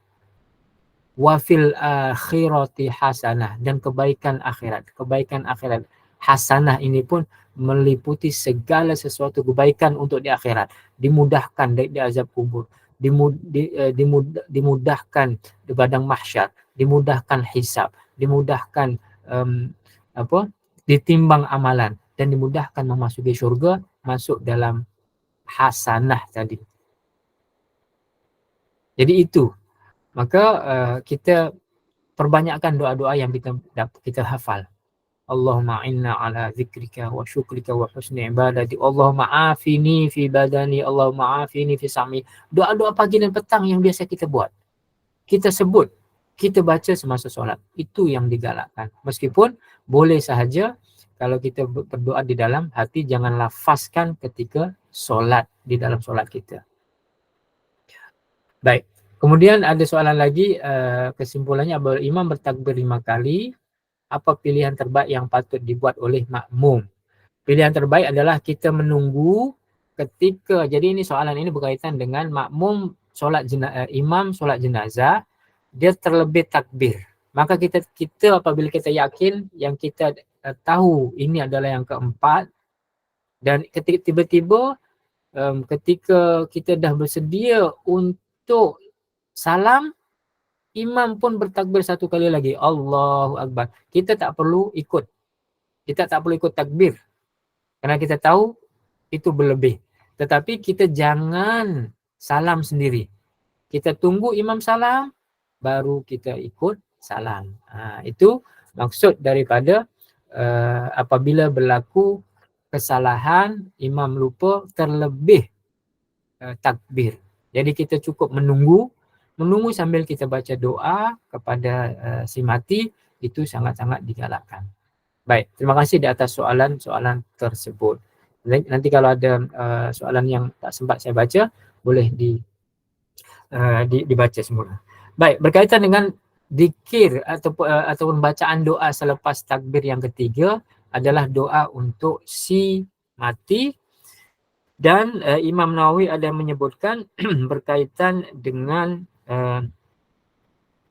Wa fil akhirati hasanah. Dan kebaikan akhirat. Kebaikan akhirat. Hasanah ini pun meliputi segala sesuatu kebaikan untuk di akhirat. Dimudahkan dari azab kubur. Dimudahkan di padang mahsyar, dimudahkan hisab, dimudahkan ditimbang amalan dan dimudahkan memasuki syurga, masuk dalam hasanah tadi. Jadi itu, maka kita perbanyakkan doa-doa yang kita hafal. Allahumma inna ala zikrika wa syukrika wa husni ibadati. Allahumma afini fi badani, Allahumma afini fi sami. Doa-doa pagi dan petang yang biasa kita buat. Kita sebut, kita baca semasa solat. Itu yang digalakkan. Meskipun boleh sahaja kalau kita berdoa di dalam hati, jangan lafazkan ketika solat, di dalam solat kita. Baik. Kemudian ada soalan lagi, kesimpulannya imam bertakbir 5 kali. Apa pilihan terbaik yang patut dibuat oleh makmum? Pilihan terbaik adalah kita menunggu ketika, jadi ini soalan ini berkaitan dengan makmum solat imam solat jenazah, dia terlebih takbir. Maka kita apabila kita yakin yang kita tahu ini adalah yang keempat, dan ketika tiba-tiba ketika kita dah bersedia untuk salam, imam pun bertakbir 1 kali lagi. Allahu Akbar. Kita tak perlu ikut. Kita tak perlu ikut takbir. Kerana kita tahu itu berlebih. Tetapi kita jangan salam sendiri. Kita tunggu imam salam, baru kita ikut salam. Itu maksud daripada apabila berlaku kesalahan, imam lupa, terlebih takbir. Jadi kita cukup menunggu sambil kita baca doa kepada si mati, itu sangat-sangat digalakkan. Baik, terima kasih di atas soalan-soalan tersebut. Nanti kalau ada soalan yang tak sempat saya baca, boleh dibaca semula. Baik, berkaitan dengan zikir ataupun bacaan doa selepas takbir yang ketiga adalah doa untuk si mati, dan Imam Nawawi ada menyebutkan berkaitan dengan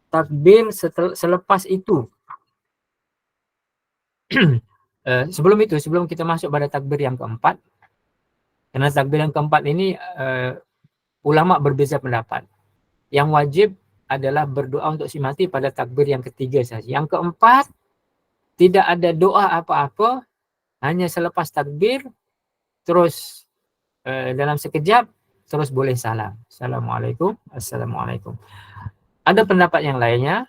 takbir selepas itu. Sebelum kita masuk pada takbir yang keempat, karena takbir yang keempat ini ulama berbeza pendapat. Yang wajib adalah berdoa untuk si mati pada takbir yang ketiga saja. Yang keempat, tidak ada doa apa-apa, hanya selepas takbir, terus dalam sekejap, terus boleh salam. Assalamualaikum, Assalamualaikum. Ada pendapat yang lainnya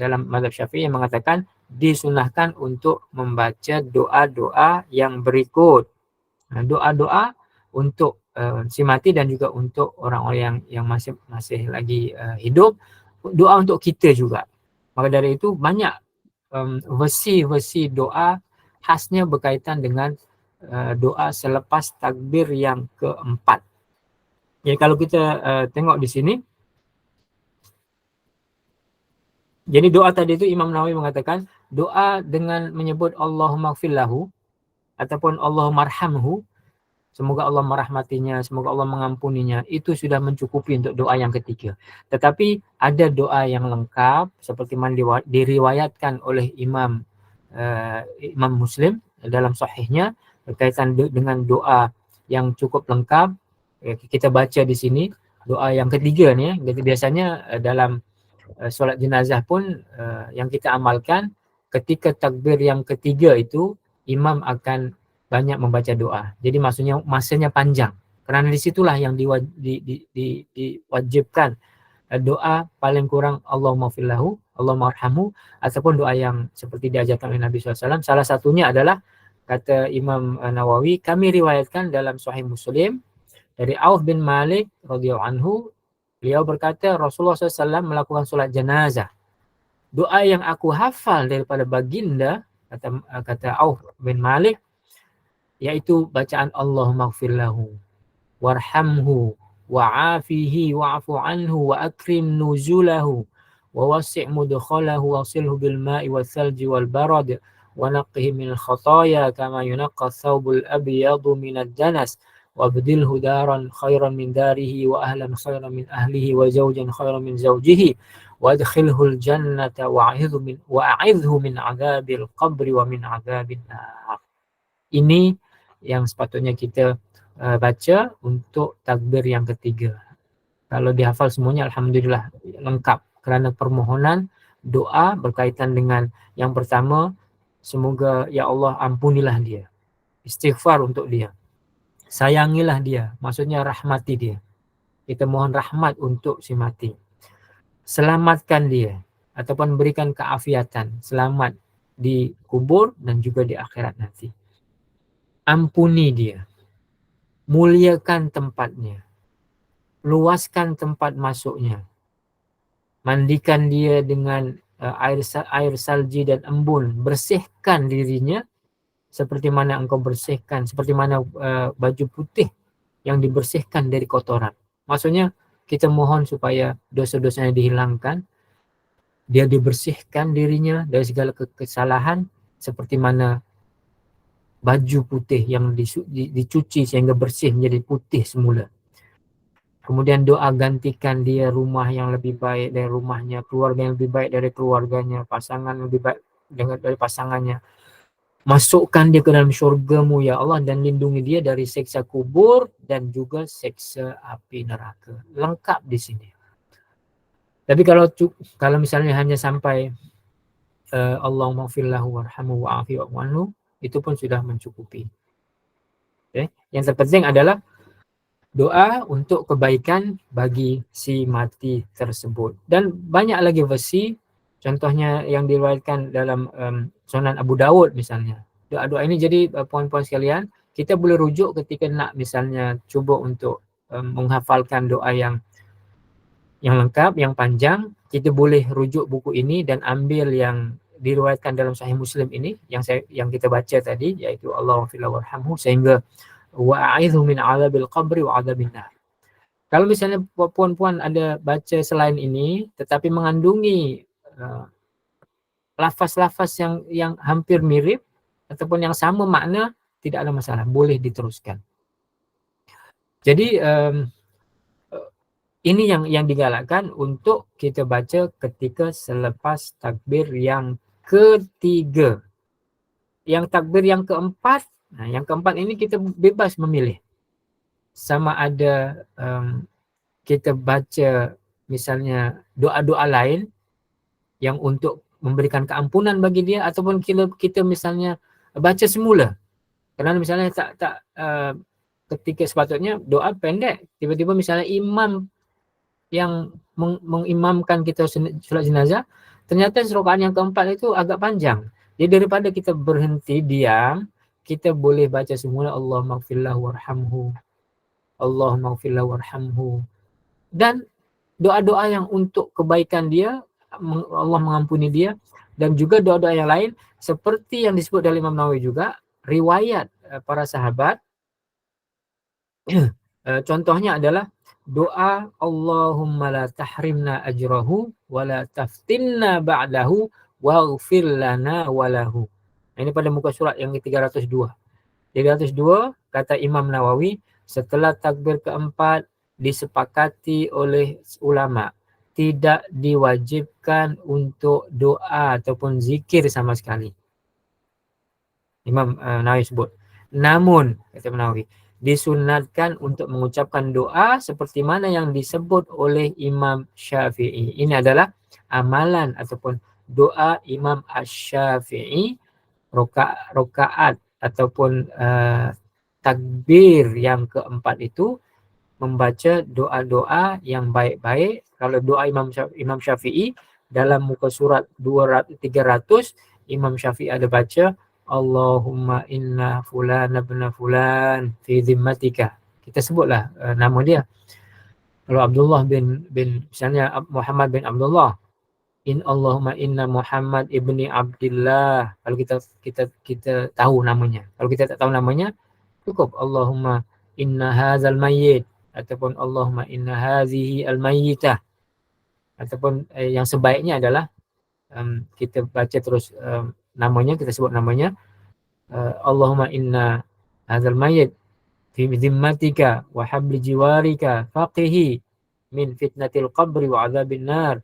dalam mazhab Syafi'i yang mengatakan disunahkan untuk membaca doa-doa yang berikut. Doa-doa untuk si mati dan juga untuk orang-orang yang masih lagi hidup, doa untuk kita juga. Maka dari itu banyak versi-versi doa khasnya berkaitan dengan doa selepas takbir yang keempat. Jadi kalau kita tengok di sini, jadi doa tadi itu Imam Nawawi mengatakan doa dengan menyebut Allahumma gfir lahu ataupun Allahumma arhamhu, semoga Allah merahmatinya, semoga Allah mengampuninya, itu sudah mencukupi untuk doa yang ketiga. Tetapi ada doa yang lengkap seperti mana diriwayatkan oleh Imam Muslim dalam sahihnya berkaitan dengan doa yang cukup lengkap. Kita baca di sini doa yang ketiga ni. Biasanya dalam solat jenazah pun yang kita amalkan ketika takbir yang ketiga itu imam akan banyak membaca doa. Jadi maksudnya masanya panjang. Kerana disitulah yang diwajibkan doa paling kurang Allahumma gfir lahu, Allahumma arhamhu, ataupun doa yang seperti diajarkan oleh Nabi SAW. Salah satunya adalah kata Imam Nawawi, kami riwayatkan dalam Sahih Muslim dari Auf bin Malik radhiyallahu anhu, beliau berkata Rasulullah SAW melakukan solat jenazah. Doa yang aku hafal daripada baginda, kata Auf bin Malik, yaitu bacaan Allahumma gfir lahu warhamhu wa'afihi wa'afu anhu wa akrim nuzulahu wa wasi' mudkhalahu wasilhu bil ma'i wal thalji wal barad wa naqqihi min khataya kama yunaqqa thawbul abyadu min ad-danas wa abdilhu daran khairan min darihi wa ahlan khairan min ahlihi wa zawjan khairan min zawjihi wa adkhilhu al-jannata wa'idhu min adzabil qabri wa min adzabin nar. Ini yang sepatutnya kita baca untuk takbir yang ketiga. Kalau dihafal semuanya alhamdulillah lengkap, kerana permohonan doa berkaitan dengan yang pertama, semoga ya Allah ampunilah dia, istighfar untuk dia, sayangilah dia, maksudnya rahmati dia, kita mohon rahmat untuk si mati, selamatkan dia ataupun berikan keafiatan, selamat di kubur dan juga di akhirat nanti, ampuni dia, muliakan tempatnya, luaskan tempat masuknya, mandikan dia dengan air salji dan embun, bersihkan dirinya seperti mana engkau bersihkan, seperti mana baju putih yang dibersihkan dari kotoran. Maksudnya kita mohon supaya dosa-dosanya dihilangkan, dia dibersihkan dirinya dari segala kesalahan seperti mana baju putih yang dicuci sehingga bersih menjadi putih semula. Kemudian doa gantikan dia rumah yang lebih baik dari rumahnya, keluarga yang lebih baik dari keluarganya, pasangan yang lebih baik dari pasangannya. Masukkan dia ke dalam syurgamu ya Allah dan lindungi dia dari siksa kubur dan juga siksa api neraka. Lengkap di sini. Tapi kalau misalnya hanya sampai Allahumma gfir lahu warhamhu wa'afi wa'fu anhu, itu pun sudah mencukupi. Okay. Yang terpenting adalah doa untuk kebaikan bagi si mati tersebut. Dan banyak lagi versi, contohnya yang diriwayatkan dalam Sunan Abu Dawud misalnya. Doa-doa ini jadi poin-poin sekalian, kita boleh rujuk ketika nak misalnya cuba untuk menghafalkan doa yang lengkap, yang panjang, kita boleh rujuk buku ini dan ambil yang diriwayatkan dalam Sahih Muslim ini yang kita baca tadi, iaitu Allahumma fil warhamhu, sehingga wa a'idhu min 'adzabil qabri wa 'adzabin nar. Kalau misalnya puan-puan ada baca selain ini tetapi mengandungi lafaz-lafaz yang hampir mirip ataupun yang sama makna, tidak ada masalah, boleh diteruskan. Jadi ini yang digalakkan untuk kita baca ketika selepas takbir yang ketiga. Yang takbir yang keempat, yang keempat ini kita bebas memilih. Sama ada kita baca misalnya doa-doa lain yang untuk memberikan keampunan bagi dia, ataupun kita misalnya baca semula. Kerana misalnya ketika sepatutnya doa pendek, tiba-tiba misalnya imam yang mengimamkan kita solat jenazah, ternyata rakaat yang keempat itu agak panjang. Jadi daripada kita berhenti diam, kita boleh baca semula Allahumma ighfirlahu warhamhu, Allahumma ighfirlahu warhamhu. Dan doa-doa yang untuk kebaikan dia, Allah mengampuni dia, dan juga doa-doa yang lain seperti yang disebut oleh Imam Nawawi juga, riwayat para sahabat. Contohnya adalah doa Allahumma la tahrimna ajrahu wa la taftinna ba'dahu waghfir lana walahu. Ini pada muka surat yang ke-302. 302 kata Imam Nawawi, setelah takbir keempat disepakati oleh ulama tidak diwajibkan untuk doa ataupun zikir sama sekali. Imam Nawawi sebut. Namun kata Imam Nawawi, disunatkan untuk mengucapkan doa seperti mana yang disebut oleh Imam Syafi'i. Ini adalah amalan ataupun doa Imam Asy-Syafi'i, rakaat ataupun takbir yang keempat itu membaca doa-doa yang baik-baik. Kalau doa Imam Syafi'i dalam muka surat 300, Imam Syafi'i ada baca Allahumma inna fulan ibn fulan fi zimmatika. Kita sebutlah nama dia. Kalau Abdullah bin misalnya Muhammad bin Abdullah, Allahumma inna Muhammad ibni Abdillah. Kalau kita tahu namanya. Kalau kita tak tahu namanya, cukup Allahumma inna hadzal mayyit, ataupun Allahumma inna hazihi al mayyitah. Ataupun yang sebaiknya adalah kita baca terus namanya, kita sebut namanya, Allahumma inna hadzal mayyit fi dhimmatika wa habli jiwarika faqihi min fitnatil qabri wa adzabin nar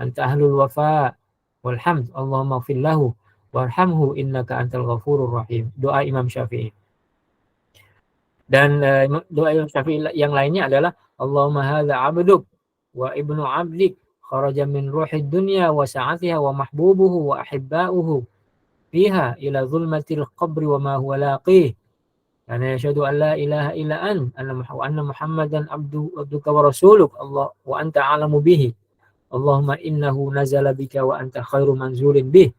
anta ahlul wafa wal hamd Allahumma ighfir lahu warhamhu innaka antal ghafurur rahim. Doa Imam Syafi'i. Dan doa Imam Syafi'i yang lainnya adalah Allahumma hadza 'abduk wa ibnu 'abdik kharaja min ruhid dunya wa sa'atiha wa mahbubuhu wa ahibba'uhu fiha ila zulmatil qabri wa ma huwa laqih. Ana yashhadu an la ilaha illa anna Muhammadan abduka wa rasuluk Allah wa anta a'lamu bihi. Allahumma innahu nazala bika wa anta khairu manzulin bih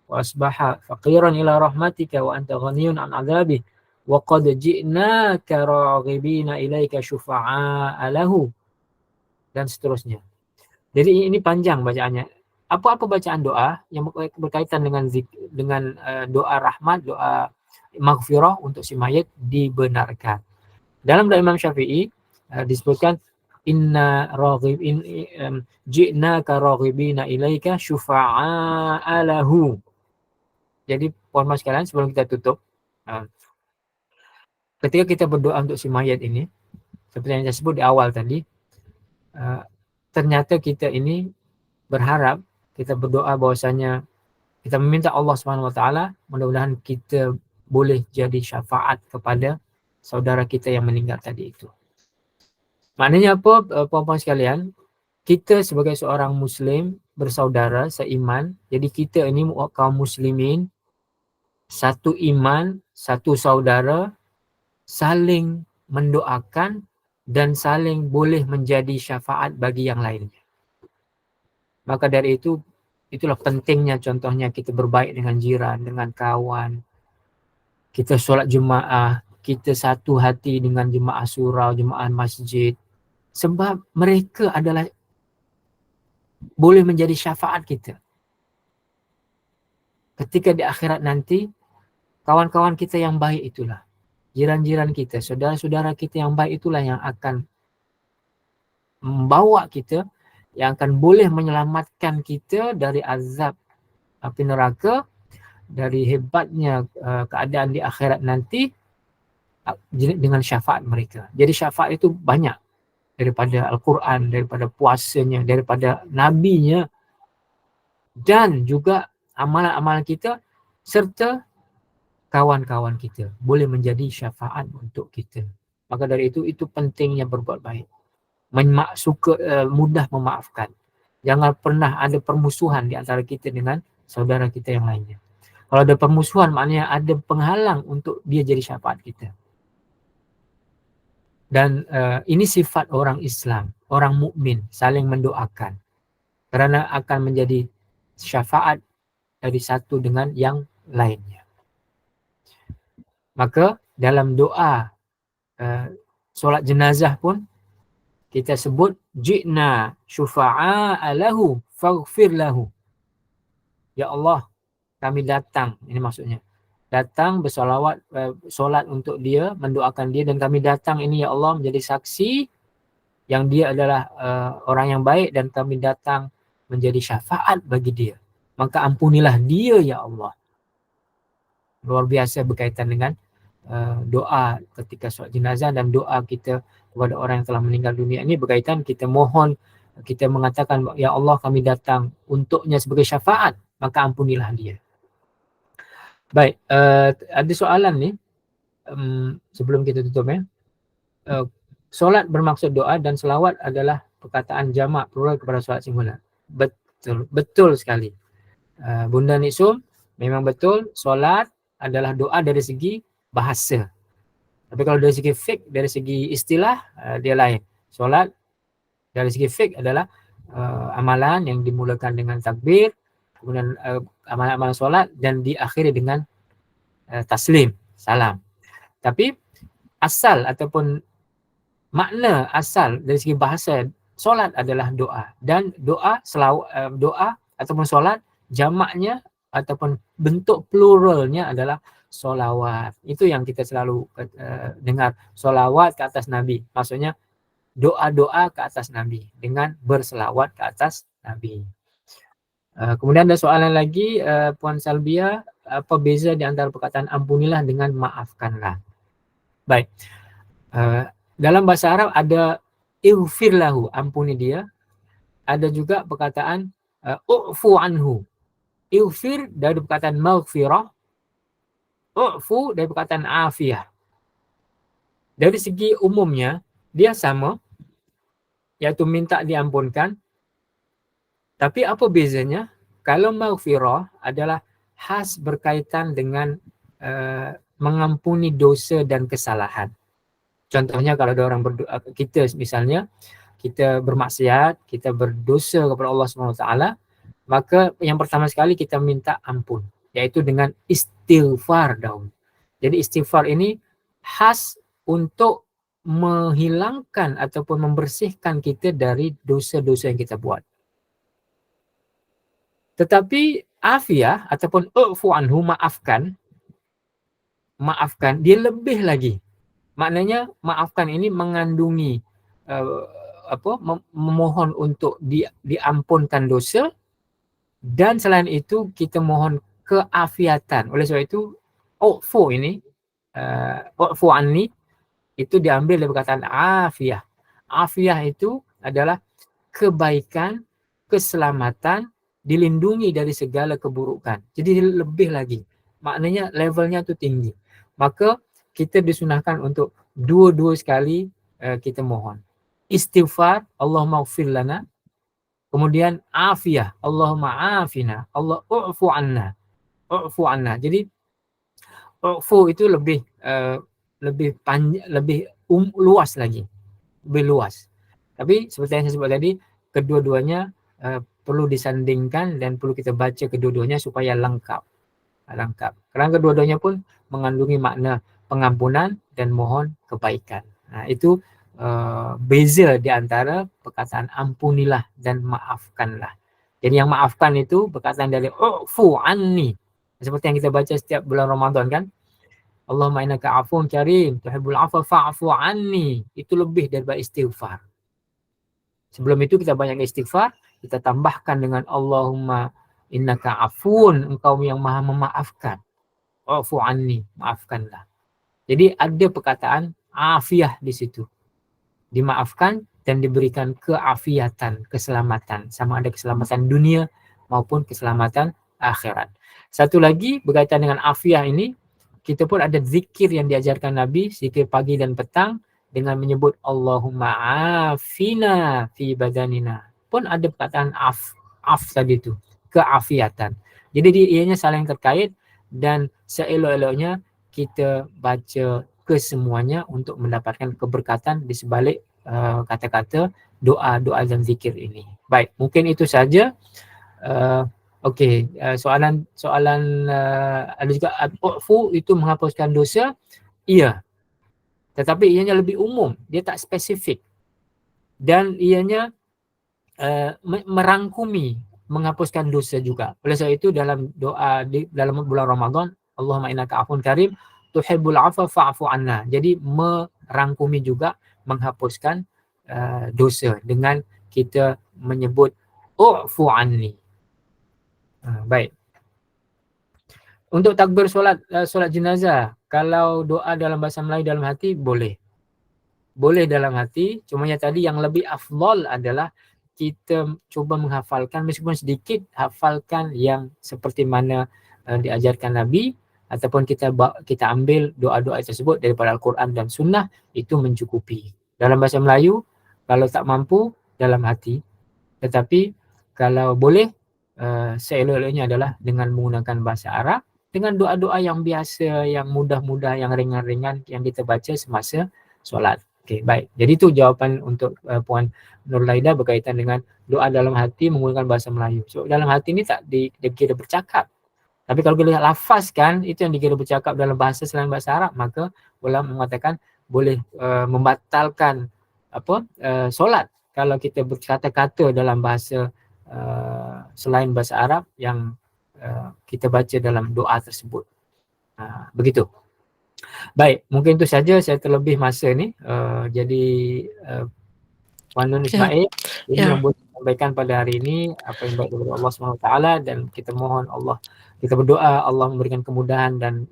wa asbaha faqiran ila rahmatika wa anta ghaniyun an 'adzabih wa qad ji'naka raghibina ilaika syufa'a lahu, dan seterusnya. Jadi ini panjang bacaannya. Apa-apa bacaan doa yang berkaitan dengan doa rahmat, doa maghfirah untuk si mayit dibenarkan. Dalam doa Imam Syafi'i disebutkan inna raghibin ji'naka raghibina ilaika syufa'a lahu. Jadi puan mas sekalian, sebelum kita tutup, ketika kita berdoa untuk si mayit ini, seperti yang saya sebut di awal tadi, ternyata kita ini berharap, kita berdoa bahwasanya kita meminta Allah SWT, mudah-mudahan kita boleh jadi syafaat kepada saudara kita yang meninggal tadi itu. Maknanya apa, puan-puan sekalian? Kita sebagai seorang muslim bersaudara seiman, jadi kita ini kaum muslimin, satu iman, satu saudara, saling mendoakan dan saling boleh menjadi syafaat bagi yang lainnya. Maka dari itu, itulah pentingnya contohnya kita berbaik dengan jiran, dengan kawan. kita solat jemaah, kita satu hati dengan jemaah surau, jemaah masjid. Sebab mereka adalah boleh menjadi syafaat kita. Ketika di akhirat nanti, kawan-kawan kita yang baik itulah, jiran-jiran kita, saudara-saudara kita yang baik itulah yang akan membawa kita, yang akan boleh menyelamatkan kita dari azab api neraka, dari hebatnya keadaan di akhirat nanti dengan syafaat mereka. Jadi syafaat itu banyak, daripada Al-Quran, daripada puasanya, daripada nabinya, dan juga amalan-amalan kita serta kawan-kawan kita boleh menjadi syafaat untuk kita. Maka dari itu pentingnya berbuat baik. Mudah memaafkan. Jangan pernah ada permusuhan di antara kita dengan saudara kita yang lainnya. Kalau ada permusuhan, maknanya ada penghalang untuk dia jadi syafaat kita. Dan ini sifat orang Islam, orang mukmin, saling mendoakan. Kerana akan menjadi syafaat dari satu dengan yang lainnya. Maka dalam doa solat jenazah pun kita sebut ji'na syufa'a lahu faghfir lahu. Ya Allah, kami datang, ini maksudnya. Datang bersolawat, solat untuk dia, mendoakan dia, dan kami datang ini ya Allah menjadi saksi yang dia adalah orang yang baik, dan kami datang menjadi syafaat bagi dia. Maka ampunilah dia ya Allah. Luar biasa berkaitan dengan doa ketika solat jenazah, dan doa kita kepada orang yang telah meninggal dunia ini berkaitan, kita mohon, kita mengatakan ya Allah kami datang untuknya sebagai syafaat, maka ampunilah dia. Baik, ada soalan ni sebelum kita tutup ya. Solat bermaksud doa dan selawat adalah perkataan jamak plural kepada solat singular. Betul sekali. Bunda Niksum, memang betul solat adalah doa dari segi bahasa. Tapi kalau dari segi fiqh, dari segi istilah, dia lain. Solat dari segi fiqh adalah amalan yang dimulakan dengan takbir, kemudian amalan-amalan solat dan diakhiri dengan taslim, salam. Tapi asal ataupun makna asal dari segi bahasa solat adalah doa, dan doa ataupun solat jamaknya ataupun bentuk pluralnya adalah solawat. Itu yang kita selalu dengar, solawat ke atas Nabi. Maksudnya doa-doa ke atas Nabi dengan berselawat ke atas Nabi. Kemudian ada soalan lagi, Puan Salbia, apa beza di antara perkataan ampunilah dengan maafkanlah? Baik, dalam bahasa Arab ada ighfir lahu, ampuni dia. Ada juga perkataan u'fu anhu. Ighfir dari perkataan maghfirah, u'fu dari perkataan afiyah. Dari segi umumnya dia sama, iaitu minta diampunkan. Tapi apa bezanya? Kalau maghfirah adalah khas berkaitan dengan mengampuni dosa dan kesalahan. Contohnya kalau ada orang berdoa, kita misalnya kita bermaksiat, kita berdosa kepada Allah SWT, maka yang pertama sekali kita minta ampun, yaitu dengan istighfar dahulu. Jadi istighfar ini khas untuk menghilangkan ataupun membersihkan kita dari dosa-dosa yang kita buat. Tetapi afiyah ataupun u'fu anhu, maafkan, dia lebih lagi. Maknanya maafkan ini mengandungi memohon untuk diampunkan dosa, dan selain itu kita mohon keafiatan. Oleh sebab itu u'fu ini, u'fu anni itu diambil dari perkataan afiyah. Afiyah itu adalah kebaikan, keselamatan, dilindungi dari segala keburukan. Jadi lebih lagi. Maknanya levelnya itu tinggi. Maka kita disunahkan untuk dua-dua sekali kita mohon. Istighfar, Allahumma ighfir lana. Kemudian afiyah, Allahumma afina. Allah u'fu anna. U'fu anna. Jadi u'fu itu lebih panjang, lebih luas lagi. Lebih luas. Tapi seperti yang saya sebut tadi, kedua-duanya perlu disandingkan dan perlu kita baca kedua-duanya supaya lengkap. lengkap. Kerana kedua-duanya pun mengandungi makna pengampunan dan mohon kebaikan. Itu beza di antara perkataan ampunilah dan maafkanlah. Jadi yang maafkan itu perkataan dari ufu anni. Seperti yang kita baca setiap bulan Ramadan kan. Allahumma innaka afuwun karim, tuhibbul afwa fa'fu anni. Itu lebih daripada istighfar. Sebelum itu kita banyak istighfar, kita tambahkan dengan Allahumma innaka afuwun, engkau yang maha memaafkan. Ufu anni, maafkanlah. Jadi ada perkataan afiah di situ. Dimaafkan dan diberikan keafiatan, keselamatan. Sama ada keselamatan dunia maupun keselamatan akhirat. Satu lagi berkaitan dengan afiah ini, kita pun ada zikir yang diajarkan Nabi, zikir pagi dan petang dengan menyebut Allahumma afina fi badanina. Pun ada perkataan af tadi itu, keafiatan. Jadi ianya saling terkait dan seelok-eloknya kita baca kesemuanya untuk mendapatkan keberkatan di sebalik kata-kata doa-doa dan zikir ini. Baik, mungkin itu saja. Soalan ada juga al-ufu itu menghapuskan dosa. Iya. Tetapi ianya lebih umum, dia tak spesifik. Dan ianya merangkumi menghapuskan dosa juga. Oleh sebab itu dalam doa dalam bulan Ramadan, Allahumma innaka afuwun karim, tuhibbul afwa fa'fu anna. Jadi merangkumi juga menghapuskan dosa dengan kita menyebut u'fu anni. Baik. Untuk takbir solat jenazah, kalau doa dalam bahasa Melayu dalam hati boleh. Boleh dalam hati, cuma tadi yang lebih afdal adalah kita cuba menghafalkan, meskipun sedikit, hafalkan yang seperti mana diajarkan Nabi, ataupun kita ambil doa-doa tersebut daripada Al-Quran dan Sunnah, itu mencukupi. Dalam bahasa Melayu, kalau tak mampu, dalam hati. Tetapi kalau boleh, seelok-eloknya adalah dengan menggunakan bahasa Arab, dengan doa-doa yang biasa, yang mudah-mudah, yang ringan-ringan yang kita baca semasa solat. Okey, baik. Jadi itu jawapan untuk Puan Nurlaida berkaitan dengan doa dalam hati menggunakan bahasa Melayu. So dalam hati ni tak dikira bercakap. Tapi kalau kita lafazkan, itu yang dikira bercakap dalam bahasa selain bahasa Arab, maka ulama mengatakan boleh membatalkan solat kalau kita berkata-kata dalam bahasa selain bahasa Arab yang kita baca dalam doa tersebut. Begitu. Baik, mungkin itu saja, saya terlebih masa ni. Jadi Puan Nur Ismail, ini yang boleh sampaikan pada hari ini, apa yang baik daripada Allah SWT, dan kita mohon Allah, kita berdoa Allah memberikan kemudahan dan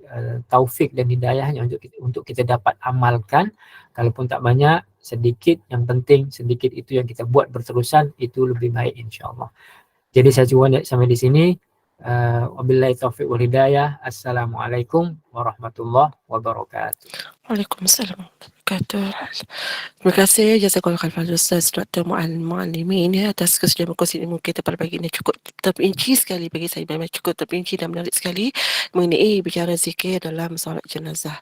taufik dan hidayahnya untuk kita dapat amalkan. Kalaupun tak banyak, sedikit, yang penting sedikit itu yang kita buat berterusan, itu lebih baik insya-Allah. Jadi saya cuba sampai di sini. Wabillahi taufiq wal hidayah. Assalamualaikum warahmatullahi wabarakatuh. Waalaikumsalam warahmatullahi wabarakatuh. Terima kasih jazakallahu khairan Ustaz Dr. Muallimin atas kesediaan berkongsi ilmu kita pada pagi ini. Cukup terperinci sekali bagi saya, memang cukup terperinci dan menarik sekali mengenai bicara zikir dalam solat jenazah.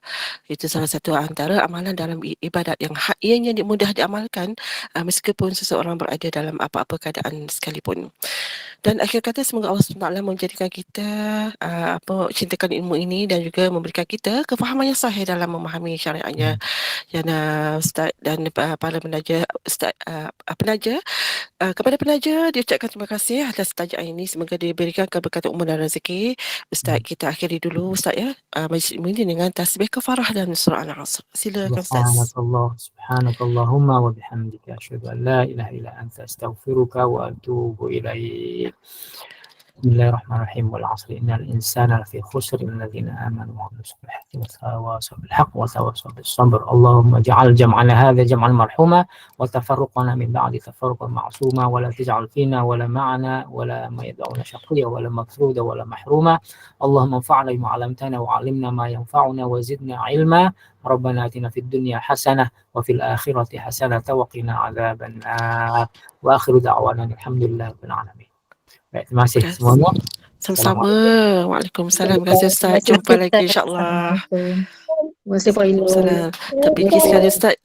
Itu salah satu antara amalan dalam ibadat yang ianya mudah diamalkan meskipun seseorang berada dalam apa-apa keadaan sekalipun. Dan akhir kata, semoga Allah SWT menjadikan kita cintakan ilmu ini dan juga memberikan kita kefahaman yang sahih dalam memahami syariatnya. Dan Ustaz dan para penaja, kepada penaja diucapkan terima kasih atas tajuk ini. Semoga diberikan keberkatan umur dan rezeki. Ustaz, kita akhiri dulu Ustaz ya, majlis ini dengan tasbih kafarah dan surah Al-Asr. Silakan Ustaz. Subhanakallahumma wa bihamdika asyhadu an la ilaha illa anta astaghfiruka wa atubu ilaik. Bismillahirrahmanirrahim. Wal 'asri innal insana lafi khusr illa alladziina aamanu wa 'amilus solihati wa tawassaw bil haqqi wa tawassaw bis sabr. Allahumma ij'al jam'ana hadha jam'an marhuma wa tafarruqana min ba'di tafarruqan ma'suma wa la taj'al fina wa la ma'ana wa la ma yad'una shaqiyya wa la mafruda wa la mahruma. Allahumma anfa'na bima 'allamtana wa 'allimna ma yanfa'una wa zidna 'ilma. Rabbana atina fid dunya hasanah wa fil akhirati hasanah wa qina 'adzaban nar. Wa akhiru da'wana alhamdulillahi rabbil alamin. Baik, terima kasih semuanya. Sama-sama. Waalaikumsalam. Terima kasih Ustaz. Jumpa lagi insya-Allah. Waalaikumsalam. Tapi sekali Ustaz